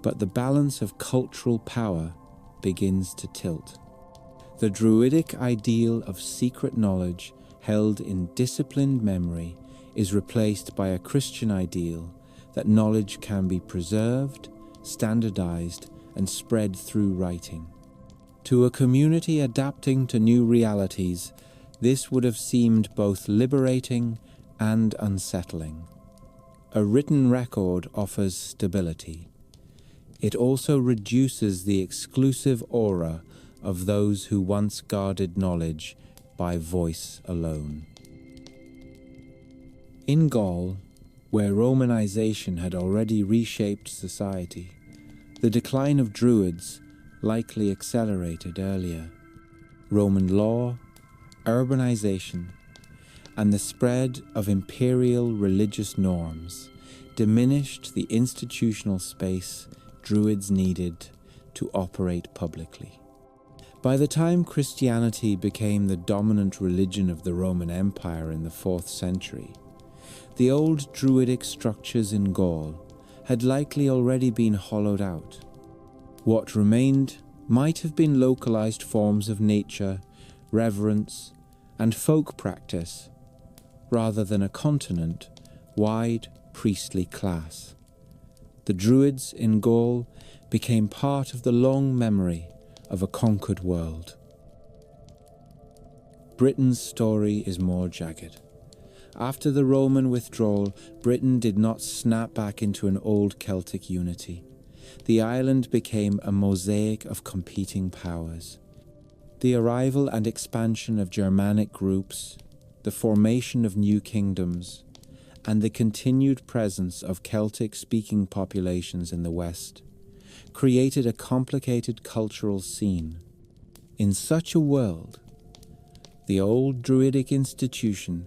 but the balance of cultural power begins to tilt. The Druidic ideal of secret knowledge held in disciplined memory is replaced by a Christian ideal that knowledge can be preserved, standardized, and spread through writing. To a community adapting to new realities, this would have seemed both liberating and unsettling. A written record offers stability. It also reduces the exclusive aura of those who once guarded knowledge by voice alone. In Gaul, where Romanization had already reshaped society, the decline of Druids likely accelerated earlier. Roman law, urbanization, and the spread of imperial religious norms diminished the institutional space Druids needed to operate publicly. By the time Christianity became the dominant religion of the Roman Empire in the 4th century, the old Druidic structures in Gaul had likely already been hollowed out. What remained might have been localized forms of nature, reverence, and folk practice, rather than a continent-wide priestly class. The Druids in Gaul became part of the long memory of a conquered world. Britain's story is more jagged. After the Roman withdrawal, Britain did not snap back into an old Celtic unity. The island became a mosaic of competing powers. The arrival and expansion of Germanic groups, the formation of new kingdoms, and the continued presence of Celtic-speaking populations in the West created a complicated cultural scene. In such a world, the old Druidic institution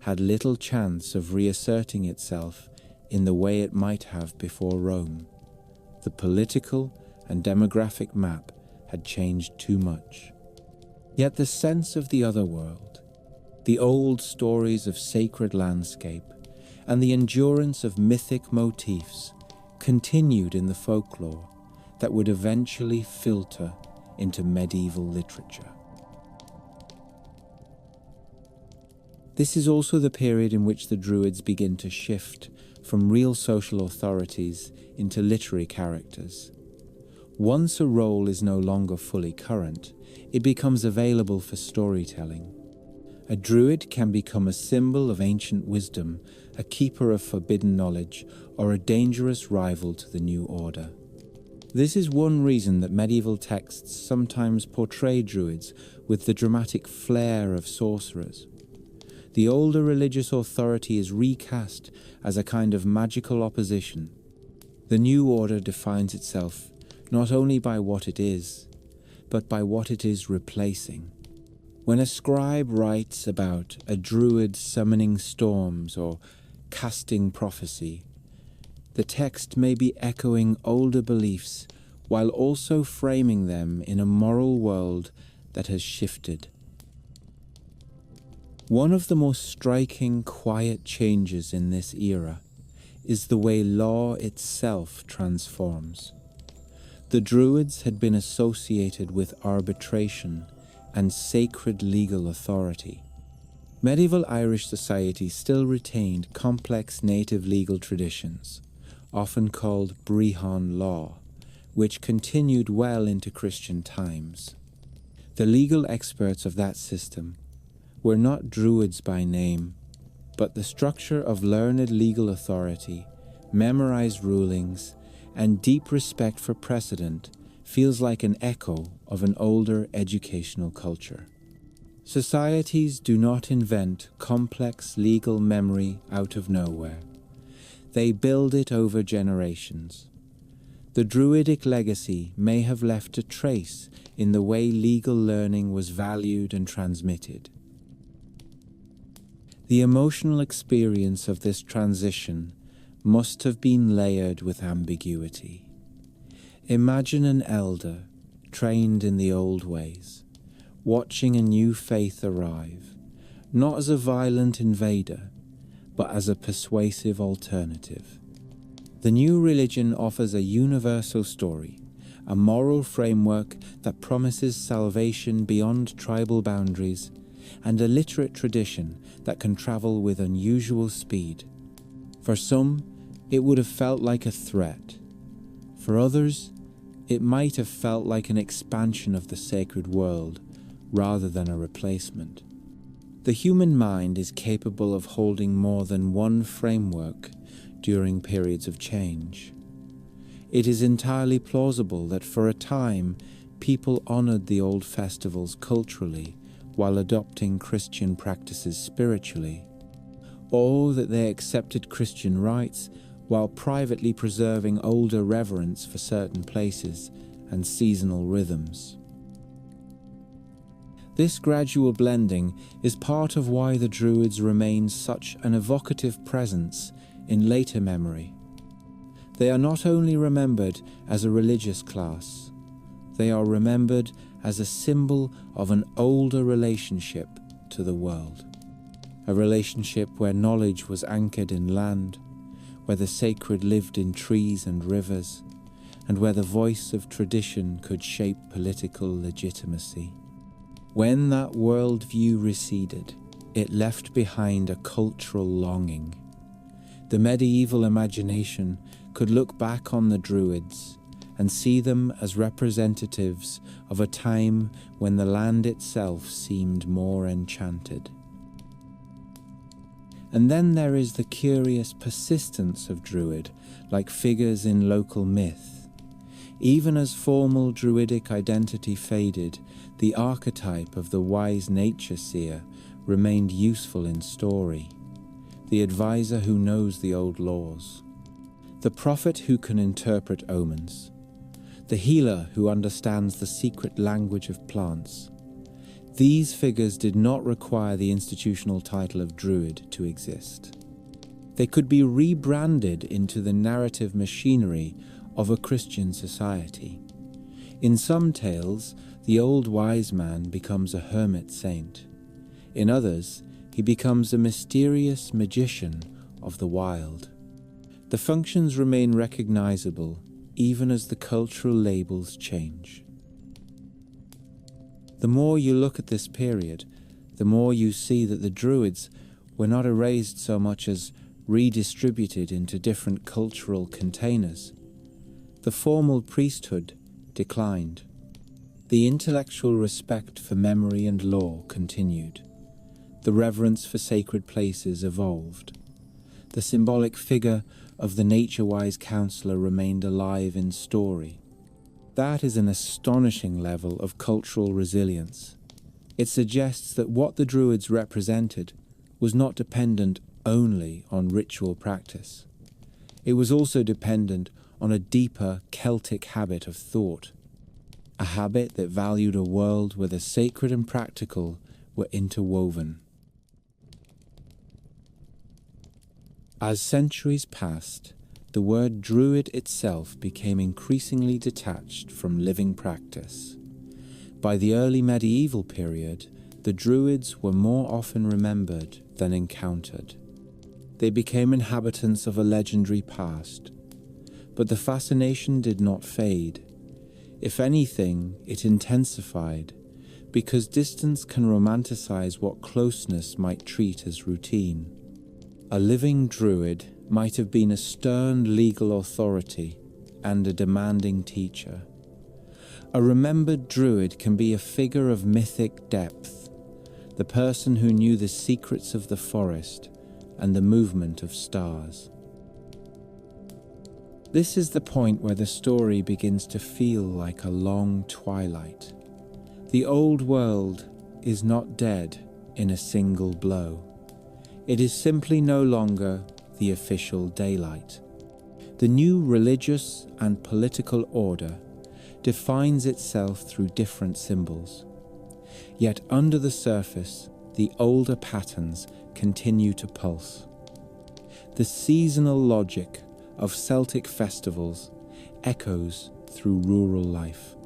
had little chance of reasserting itself in the way it might have before Rome. The political and demographic map had changed too much. Yet the sense of the other world, the old stories of sacred landscape, and the endurance of mythic motifs continued in the folklore that would eventually filter into medieval literature. This is also the period in which the Druids begin to shift from real social authorities into literary characters. Once a role is no longer fully current, it becomes available for storytelling. A Druid can become a symbol of ancient wisdom, a keeper of forbidden knowledge, or a dangerous rival to the new order. This is one reason that medieval texts sometimes portray Druids with the dramatic flair of sorcerers. The older religious authority is recast as a kind of magical opposition. The new order defines itself not only by what it is, but by what it is replacing. When a scribe writes about a druid summoning storms or casting prophecy, the text may be echoing older beliefs while also framing them in a moral world that has shifted. One of the most striking, quiet changes in this era is the way law itself transforms. The Druids had been associated with arbitration and sacred legal authority. Medieval Irish society still retained complex native legal traditions, often called Brehon law, which continued well into Christian times. The legal experts of that system were not Druids by name, but the structure of learned legal authority, memorized rulings, and deep respect for precedent feels like an echo of an older educational culture. Societies do not invent complex legal memory out of nowhere. They build it over generations. The Druidic legacy may have left a trace in the way legal learning was valued and transmitted. The emotional experience of this transition must have been layered with ambiguity. Imagine an elder, trained in the old ways, watching a new faith arrive, not as a violent invader, but as a persuasive alternative. The new religion offers a universal story, a moral framework that promises salvation beyond tribal boundaries, and a literate tradition that can travel with unusual speed. For some, it would have felt like a threat. For others, it might have felt like an expansion of the sacred world rather than a replacement. The human mind is capable of holding more than one framework during periods of change. It is entirely plausible that for a time, people honored the old festivals culturally while adopting Christian practices spiritually, or that they accepted Christian rites while privately preserving older reverence for certain places and seasonal rhythms. This gradual blending is part of why the Druids remain such an evocative presence in later memory. They are not only remembered as a religious class, they are remembered as a symbol of an older relationship to the world. A relationship where knowledge was anchored in land, where the sacred lived in trees and rivers, and where the voice of tradition could shape political legitimacy. When that worldview receded, it left behind a cultural longing. The medieval imagination could look back on the Druids and see them as representatives of a time when the land itself seemed more enchanted. And then there is the curious persistence of Druid, like figures in local myth. Even as formal Druidic identity faded, the archetype of the wise nature seer remained useful in story, the advisor who knows the old laws, the prophet who can interpret omens, the healer who understands the secret language of plants. These figures did not require the institutional title of Druid to exist. They could be rebranded into the narrative machinery of a Christian society. In some tales, the old wise man becomes a hermit saint. In others, he becomes a mysterious magician of the wild. The functions remain recognizable even as the cultural labels change. The more you look at this period, the more you see that the Druids were not erased so much as redistributed into different cultural containers. The formal priesthood declined. The intellectual respect for memory and law continued. The reverence for sacred places evolved. The symbolic figure of the nature-wise counselor remained alive in story. That is an astonishing level of cultural resilience. It suggests that what the Druids represented was not dependent only on ritual practice. It was also dependent on a deeper Celtic habit of thought, a habit that valued a world where the sacred and practical were interwoven. As centuries passed, the word Druid itself became increasingly detached from living practice. By the early medieval period, the Druids were more often remembered than encountered. They became inhabitants of a legendary past, but the fascination did not fade. If anything, it intensified, because distance can romanticize what closeness might treat as routine. A living Druid might have been a stern legal authority and a demanding teacher. A remembered Druid can be a figure of mythic depth, the person who knew the secrets of the forest and the movement of stars. This is the point where the story begins to feel like a long twilight. The old world is not dead in a single blow. It is simply no longer the official daylight. The new religious and political order defines itself through different symbols. Yet under the surface, the older patterns continue to pulse. The seasonal logic of Celtic festivals echoes through rural life.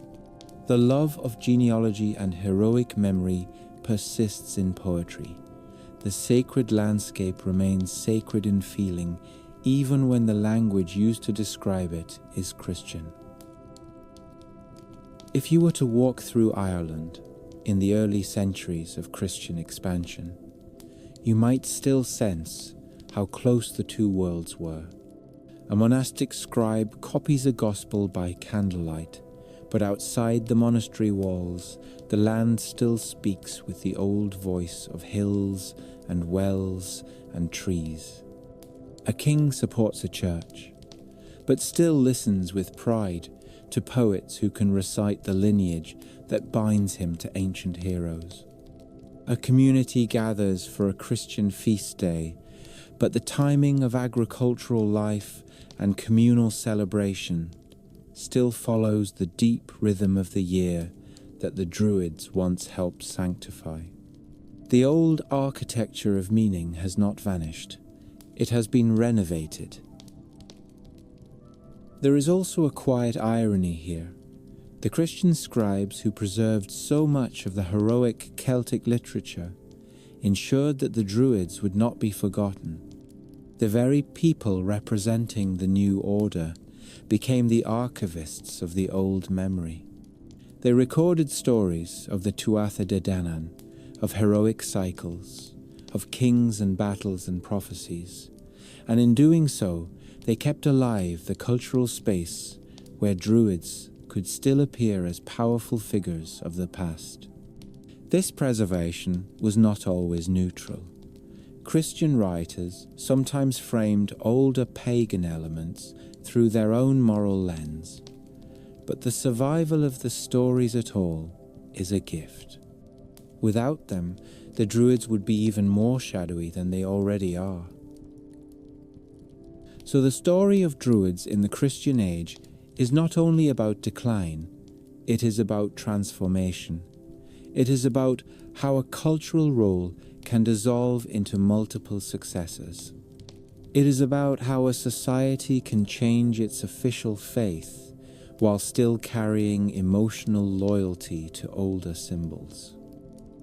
The love of genealogy and heroic memory persists in poetry. The sacred landscape remains sacred in feeling, even when the language used to describe it is Christian. If you were to walk through Ireland in the early centuries of Christian expansion, you might still sense how close the two worlds were. A monastic scribe copies a gospel by candlelight, but outside the monastery walls, the land still speaks with the old voice of hills and wells and trees. A king supports a church, but still listens with pride to poets who can recite the lineage that binds him to ancient heroes. A community gathers for a Christian feast day, but the timing of agricultural life and communal celebration still follows the deep rhythm of the year that the Druids once helped sanctify. The old architecture of meaning has not vanished. It has been renovated. There is also a quiet irony here. The Christian scribes who preserved so much of the heroic Celtic literature ensured that the Druids would not be forgotten. The very people representing the new order became the archivists of the old memory. They recorded stories of the Tuatha De Danann, of heroic cycles, of kings and battles and prophecies, and in doing so, they kept alive the cultural space where Druids could still appear as powerful figures of the past. This preservation was not always neutral. Christian writers sometimes framed older pagan elements through their own moral lens, but the survival of the stories at all is a gift. Without them, the Druids would be even more shadowy than they already are. So the story of Druids in the Christian age is not only about decline, it is about transformation. It is about how a cultural role can dissolve into multiple successors. It is about how a society can change its official faith while still carrying emotional loyalty to older symbols.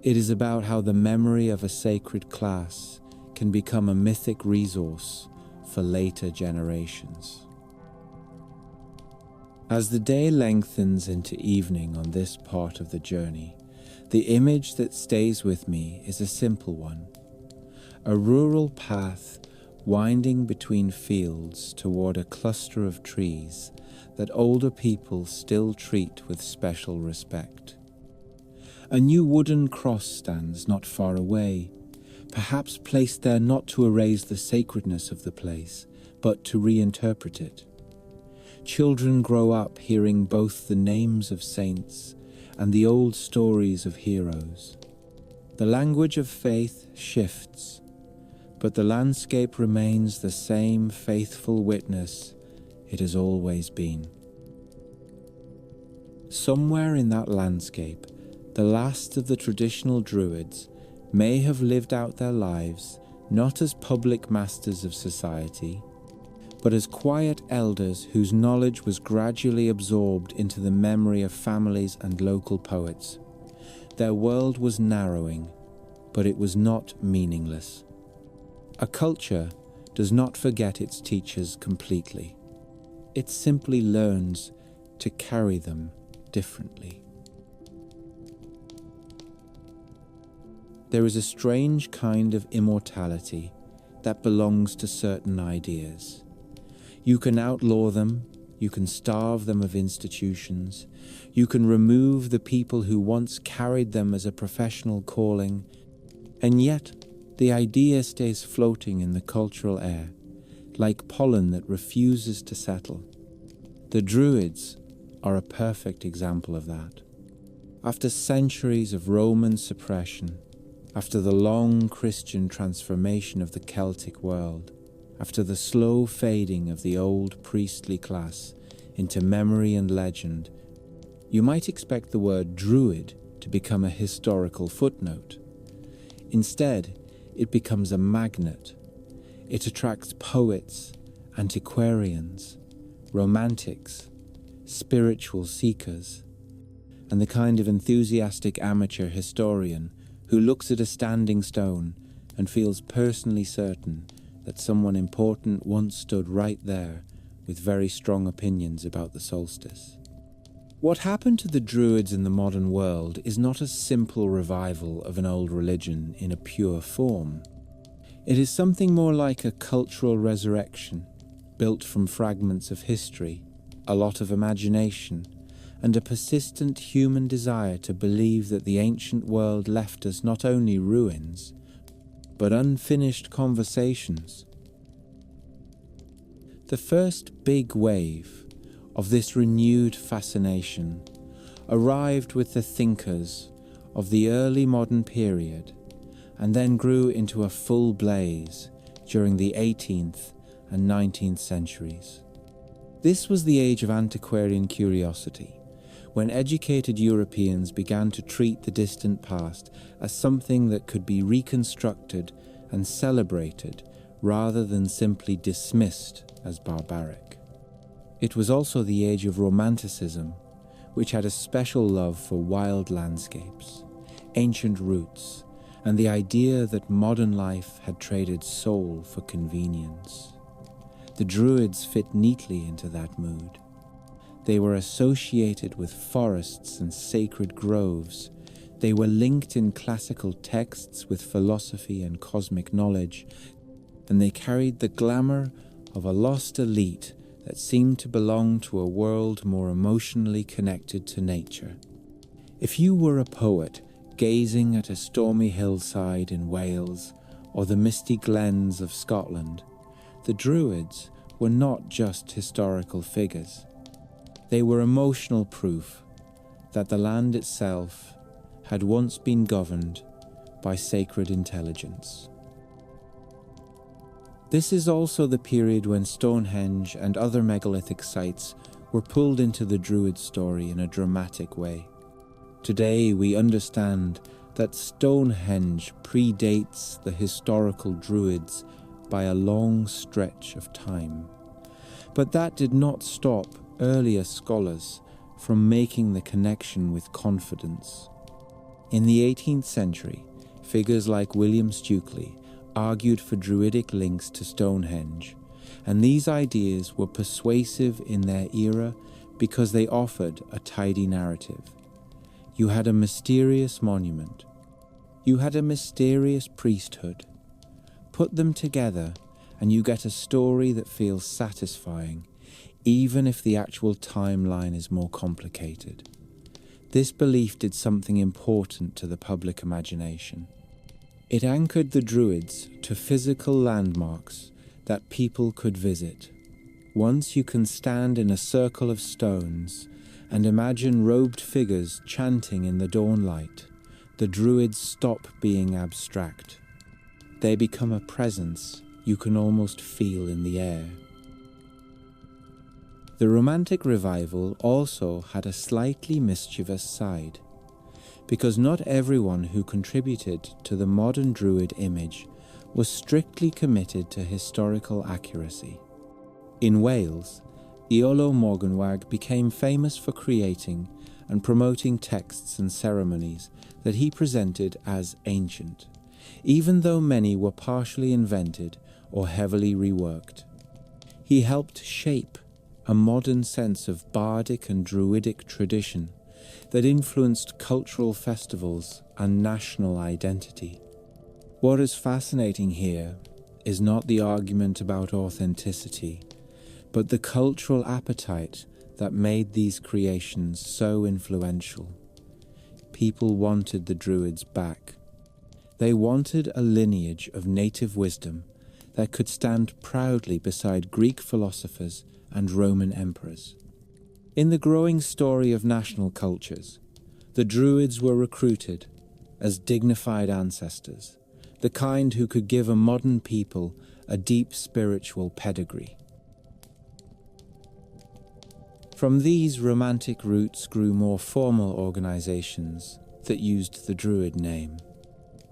It is about how the memory of a sacred class can become a mythic resource for later generations. As the day lengthens into evening on this part of the journey, the image that stays with me is a simple one. A rural path winding between fields toward a cluster of trees that older people still treat with special respect. A new wooden cross stands not far away, perhaps placed there not to erase the sacredness of the place, but to reinterpret it. Children grow up hearing both the names of saints and the old stories of heroes. The language of faith shifts, but the landscape remains the same faithful witness it has always been. Somewhere in that landscape, the last of the traditional Druids may have lived out their lives not as public masters of society, but as quiet elders whose knowledge was gradually absorbed into the memory of families and local poets. Their world was narrowing, but it was not meaningless. A culture does not forget its teachers completely. It simply learns to carry them differently. There is a strange kind of immortality that belongs to certain ideas. You can outlaw them, you can starve them of institutions, you can remove the people who once carried them as a professional calling, and yet the idea stays floating in the cultural air, like pollen that refuses to settle. The Druids are a perfect example of that. After centuries of Roman suppression, after the long Christian transformation of the Celtic world, after the slow fading of the old priestly class into memory and legend, you might expect the word Druid to become a historical footnote. Instead, it becomes a magnet. It attracts poets, antiquarians, romantics, spiritual seekers, and the kind of enthusiastic amateur historian who looks at a standing stone and feels personally certain that someone important once stood right there with very strong opinions about the solstice. What happened to the Druids in the modern world is not a simple revival of an old religion in a pure form. It is something more like a cultural resurrection, built from fragments of history, a lot of imagination, and a persistent human desire to believe that the ancient world left us not only ruins, but unfinished conversations. The first big wave of this renewed fascination arrived with the thinkers of the early modern period and then grew into a full blaze during the 18th and 19th centuries. This was the age of antiquarian curiosity, when educated Europeans began to treat the distant past as something that could be reconstructed and celebrated rather than simply dismissed as barbaric. It was also the age of Romanticism, which had a special love for wild landscapes, ancient roots, and the idea that modern life had traded soul for convenience. The Druids fit neatly into that mood. They were associated with forests and sacred groves. They were linked in classical texts with philosophy and cosmic knowledge, and they carried the glamour of a lost elite that seemed to belong to a world more emotionally connected to nature. If you were a poet gazing at a stormy hillside in Wales or the misty glens of Scotland, the Druids were not just historical figures. They were emotional proof that the land itself had once been governed by sacred intelligence. This is also the period when Stonehenge and other megalithic sites were pulled into the Druid story in a dramatic way. Today we understand that Stonehenge predates the historical Druids by a long stretch of time. But that did not stop earlier scholars from making the connection with confidence. In the 18th century, figures like William Stukeley argued for Druidic links to Stonehenge, and these ideas were persuasive in their era because they offered a tidy narrative. You had a mysterious monument. You had a mysterious priesthood. Put them together and you get a story that feels satisfying, even if the actual timeline is more complicated. This belief did something important to the public imagination. It anchored the Druids to physical landmarks that people could visit. Once you can stand in a circle of stones and imagine robed figures chanting in the dawn light, the Druids stop being abstract. They become a presence you can almost feel in the air. The Romantic Revival also had a slightly mischievous side, because not everyone who contributed to the modern Druid image was strictly committed to historical accuracy. In Wales, Iolo Morganwg became famous for creating and promoting texts and ceremonies that he presented as ancient, even though many were partially invented or heavily reworked. He helped shape a modern sense of bardic and druidic tradition that influenced cultural festivals and national identity. What is fascinating here is not the argument about authenticity, but the cultural appetite that made these creations so influential. People wanted the Druids back. They wanted a lineage of native wisdom that could stand proudly beside Greek philosophers and Roman emperors. In the growing story of national cultures, the Druids were recruited as dignified ancestors, the kind who could give a modern people a deep spiritual pedigree. From these romantic roots grew more formal organizations that used the Druid name.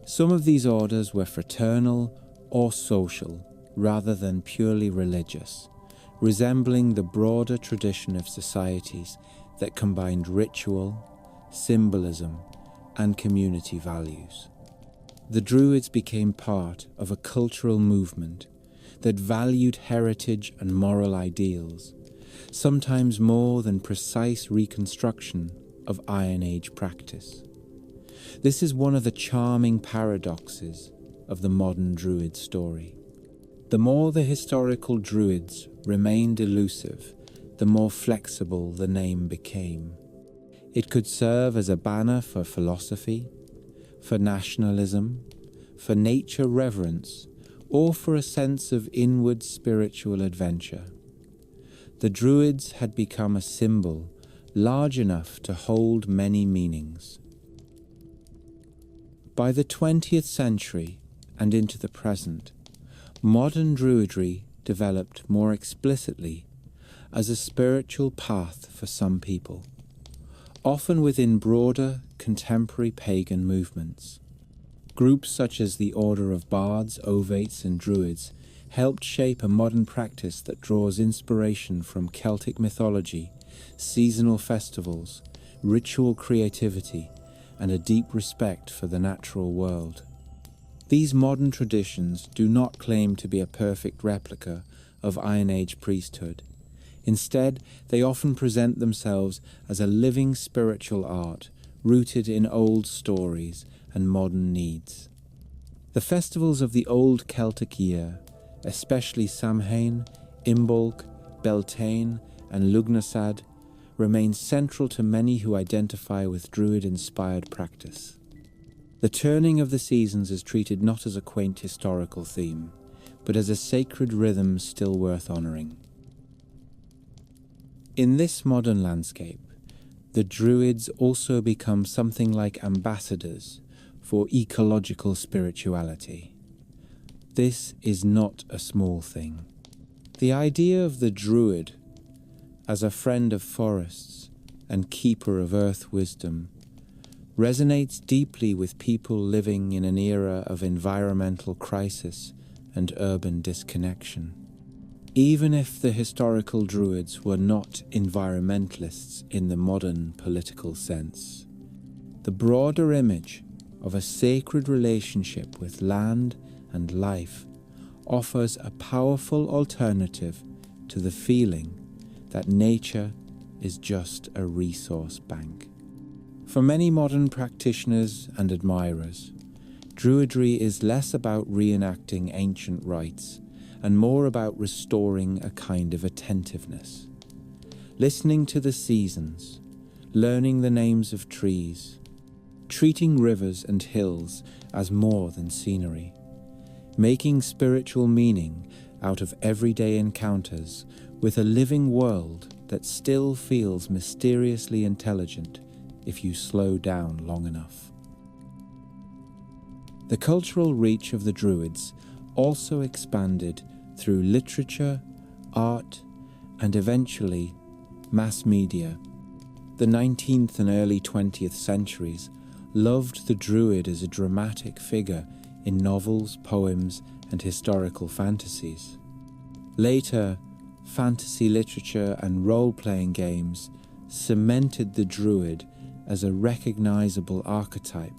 Some of these orders were fraternal or social rather than purely religious, resembling the broader tradition of societies that combined ritual, symbolism, and community values. The Druids became part of a cultural movement that valued heritage and moral ideals, sometimes more than precise reconstruction of Iron Age practice. This is one of the charming paradoxes of the modern Druid story. The more the historical Druids remained elusive, the more flexible the name became. It could serve as a banner for philosophy, for nationalism, for nature reverence, or for a sense of inward spiritual adventure. The Druids had become a symbol large enough to hold many meanings. By the 20th century and into the present, modern Druidry developed more explicitly as a spiritual path for some people, often within broader contemporary pagan movements. Groups such as the Order of Bards, Ovates, and Druids helped shape a modern practice that draws inspiration from Celtic mythology, seasonal festivals, ritual creativity, and a deep respect for the natural world. These modern traditions do not claim to be a perfect replica of Iron Age priesthood. Instead, they often present themselves as a living spiritual art rooted in old stories and modern needs. The festivals of the old Celtic year, especially Samhain, Imbolc, Beltane, and Lugnasad, remain central to many who identify with Druid-inspired practice. The turning of the seasons is treated not as a quaint historical theme, but as a sacred rhythm still worth honouring. In this modern landscape, the Druids also become something like ambassadors for ecological spirituality. This is not a small thing. The idea of the Druid as a friend of forests and keeper of earth wisdom resonates deeply with people living in an era of environmental crisis and urban disconnection. Even if the historical Druids were not environmentalists in the modern political sense, the broader image of a sacred relationship with land and life offers a powerful alternative to the feeling that nature is just a resource bank. For many modern practitioners and admirers, Druidry is less about reenacting ancient rites and more about restoring a kind of attentiveness. Listening to the seasons, learning the names of trees, treating rivers and hills as more than scenery, making spiritual meaning out of everyday encounters with a living world that still feels mysteriously intelligent if you slow down long enough. The cultural reach of the Druids also expanded through literature, art, and eventually mass media. The 19th and early 20th centuries loved the Druid as a dramatic figure in novels, poems, and historical fantasies. Later, fantasy literature and role-playing games cemented the Druid as a recognizable archetype,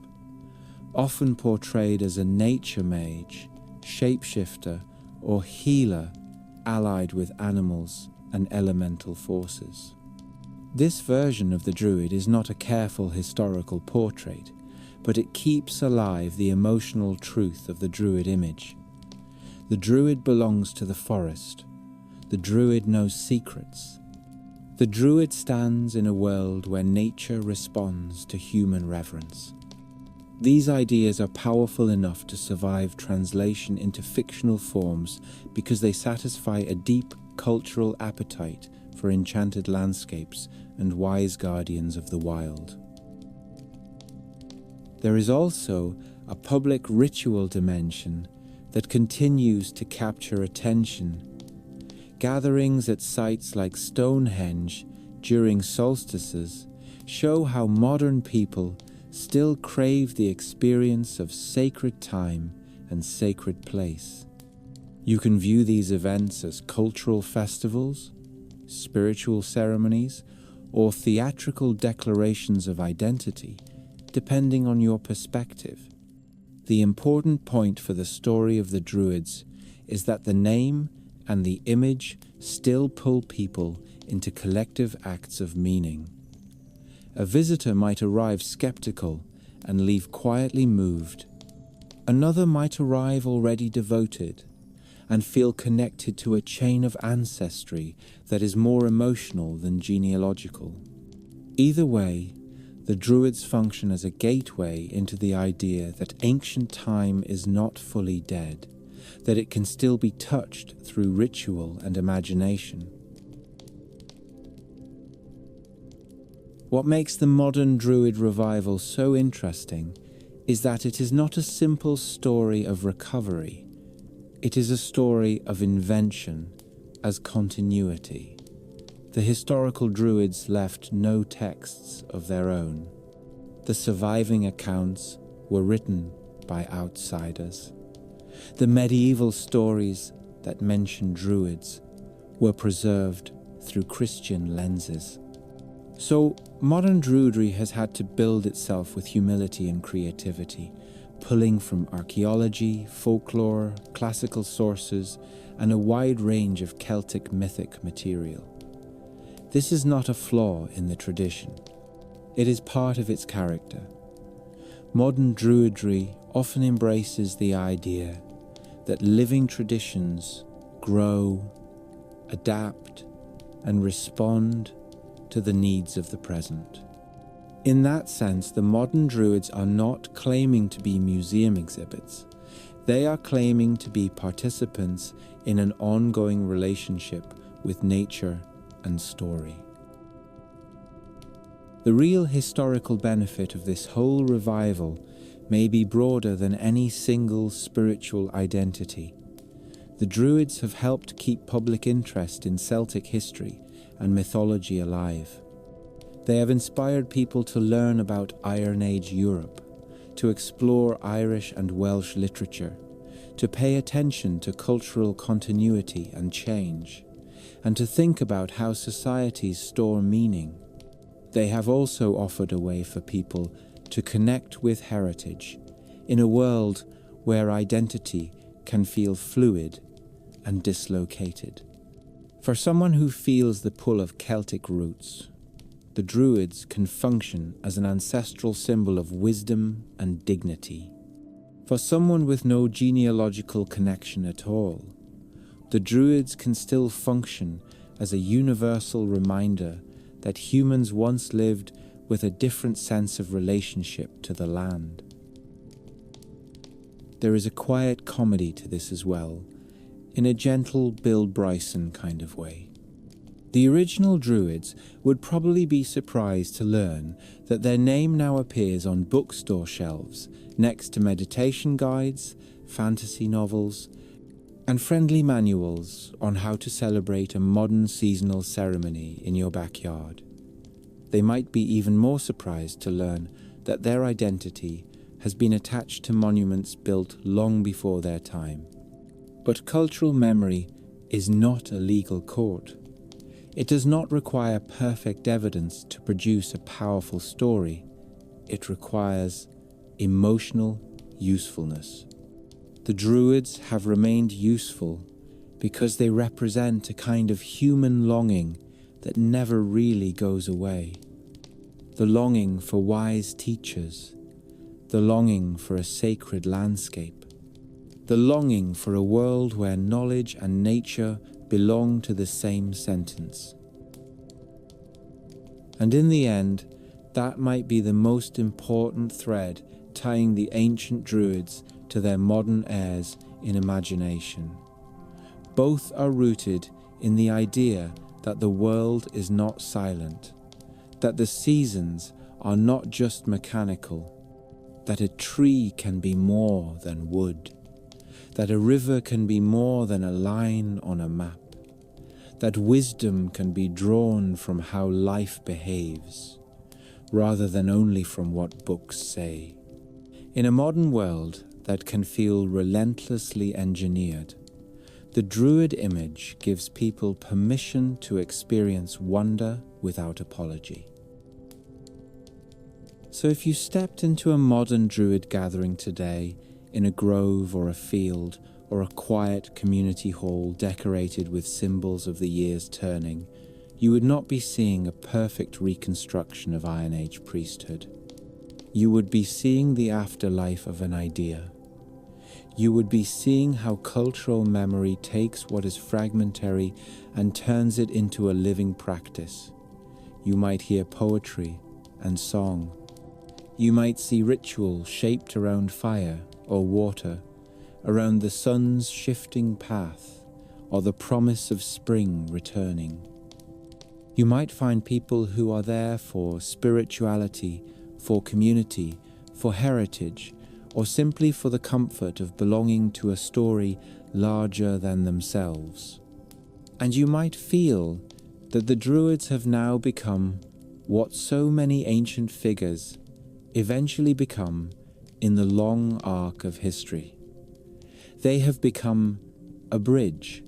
often portrayed as a nature mage, shapeshifter, or healer allied with animals and elemental forces. This version of the Druid is not a careful historical portrait, but it keeps alive the emotional truth of the Druid image. The Druid belongs to the forest. The Druid knows secrets. The Druid stands in a world where nature responds to human reverence. These ideas are powerful enough to survive translation into fictional forms because they satisfy a deep cultural appetite for enchanted landscapes and wise guardians of the wild. There is also a public ritual dimension that continues to capture attention. Gatherings at sites like Stonehenge during solstices show how modern people still crave the experience of sacred time and sacred place. You can view these events as cultural festivals, spiritual ceremonies, or theatrical declarations of identity, depending on your perspective. The important point for the story of the Druids is that the name and the image still pull people into collective acts of meaning. A visitor might arrive skeptical and leave quietly moved. Another might arrive already devoted and feel connected to a chain of ancestry that is more emotional than genealogical. Either way, the Druids function as a gateway into the idea that ancient time is not fully dead, that it can still be touched through ritual and imagination. What makes the modern Druid revival so interesting is that it is not a simple story of recovery. It is a story of invention as continuity. The historical Druids left no texts of their own. The surviving accounts were written by outsiders. The medieval stories that mention Druids were preserved through Christian lenses. So, modern Druidry has had to build itself with humility and creativity, pulling from archaeology, folklore, classical sources, and a wide range of Celtic mythic material. This is not a flaw in the tradition. It is part of its character. Modern Druidry often embraces the idea that living traditions grow, adapt, and respond to the needs of the present. In that sense, the modern Druids are not claiming to be museum exhibits. They are claiming to be participants in an ongoing relationship with nature and story. The real historical benefit of this whole revival may be broader than any single spiritual identity. The Druids have helped keep public interest in Celtic history and mythology alive. They have inspired people to learn about Iron Age Europe, to explore Irish and Welsh literature, to pay attention to cultural continuity and change, and to think about how societies store meaning. They have also offered a way for people to connect with heritage in a world where identity can feel fluid and dislocated. For someone who feels the pull of Celtic roots, the Druids can function as an ancestral symbol of wisdom and dignity. For someone with no genealogical connection at all, the Druids can still function as a universal reminder that humans once lived with a different sense of relationship to the land. There is a quiet comedy to this as well, in a gentle Bill Bryson kind of way. The original Druids would probably be surprised to learn that their name now appears on bookstore shelves next to meditation guides, fantasy novels, and friendly manuals on how to celebrate a modern seasonal ceremony in your backyard. They might be even more surprised to learn that their identity has been attached to monuments built long before their time. But cultural memory is not a legal court. It does not require perfect evidence to produce a powerful story. It requires emotional usefulness. The Druids have remained useful because they represent a kind of human longing that never really goes away. The longing for wise teachers, the longing for a sacred landscape, the longing for a world where knowledge and nature belong to the same sentence. And in the end, that might be the most important thread tying the ancient Druids to their modern heirs in imagination. Both are rooted in the idea that the world is not silent, that the seasons are not just mechanical, that a tree can be more than wood, that a river can be more than a line on a map, that wisdom can be drawn from how life behaves. rather than only from what books say. In a modern world that can feel relentlessly engineered, the Druid image gives people permission to experience wonder without apology. So if you stepped into a modern Druid gathering today, in a grove or a field, or a quiet community hall decorated with symbols of the year's turning, you would not be seeing a perfect reconstruction of Iron Age priesthood. You would be seeing the afterlife of an idea. You would be seeing how cultural memory takes what is fragmentary and turns it into a living practice. You might hear poetry and song. You might see ritual shaped around fire or water, around the sun's shifting path, or the promise of spring returning. You might find people who are there for spirituality, for community, for heritage, or simply for the comfort of belonging to a story larger than themselves. And you might feel that the Druids have now become what so many ancient figures eventually become in the long arc of history. They have become a bridge,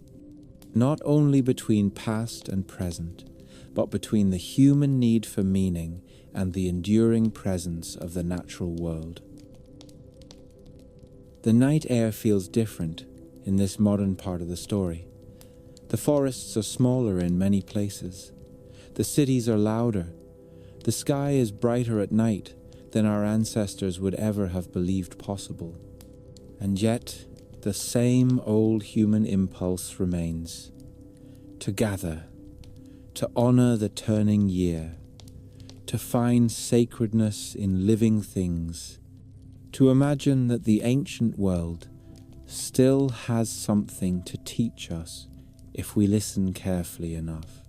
not only between past and present, but between the human need for meaning and the enduring presence of the natural world. The night air feels different in this modern part of the story. The forests are smaller in many places. The cities are louder. The sky is brighter at night than our ancestors would ever have believed possible. And yet, the same old human impulse remains: to gather, to honor the turning year, to find sacredness in living things, to imagine that the ancient world still has something to teach us if we listen carefully enough.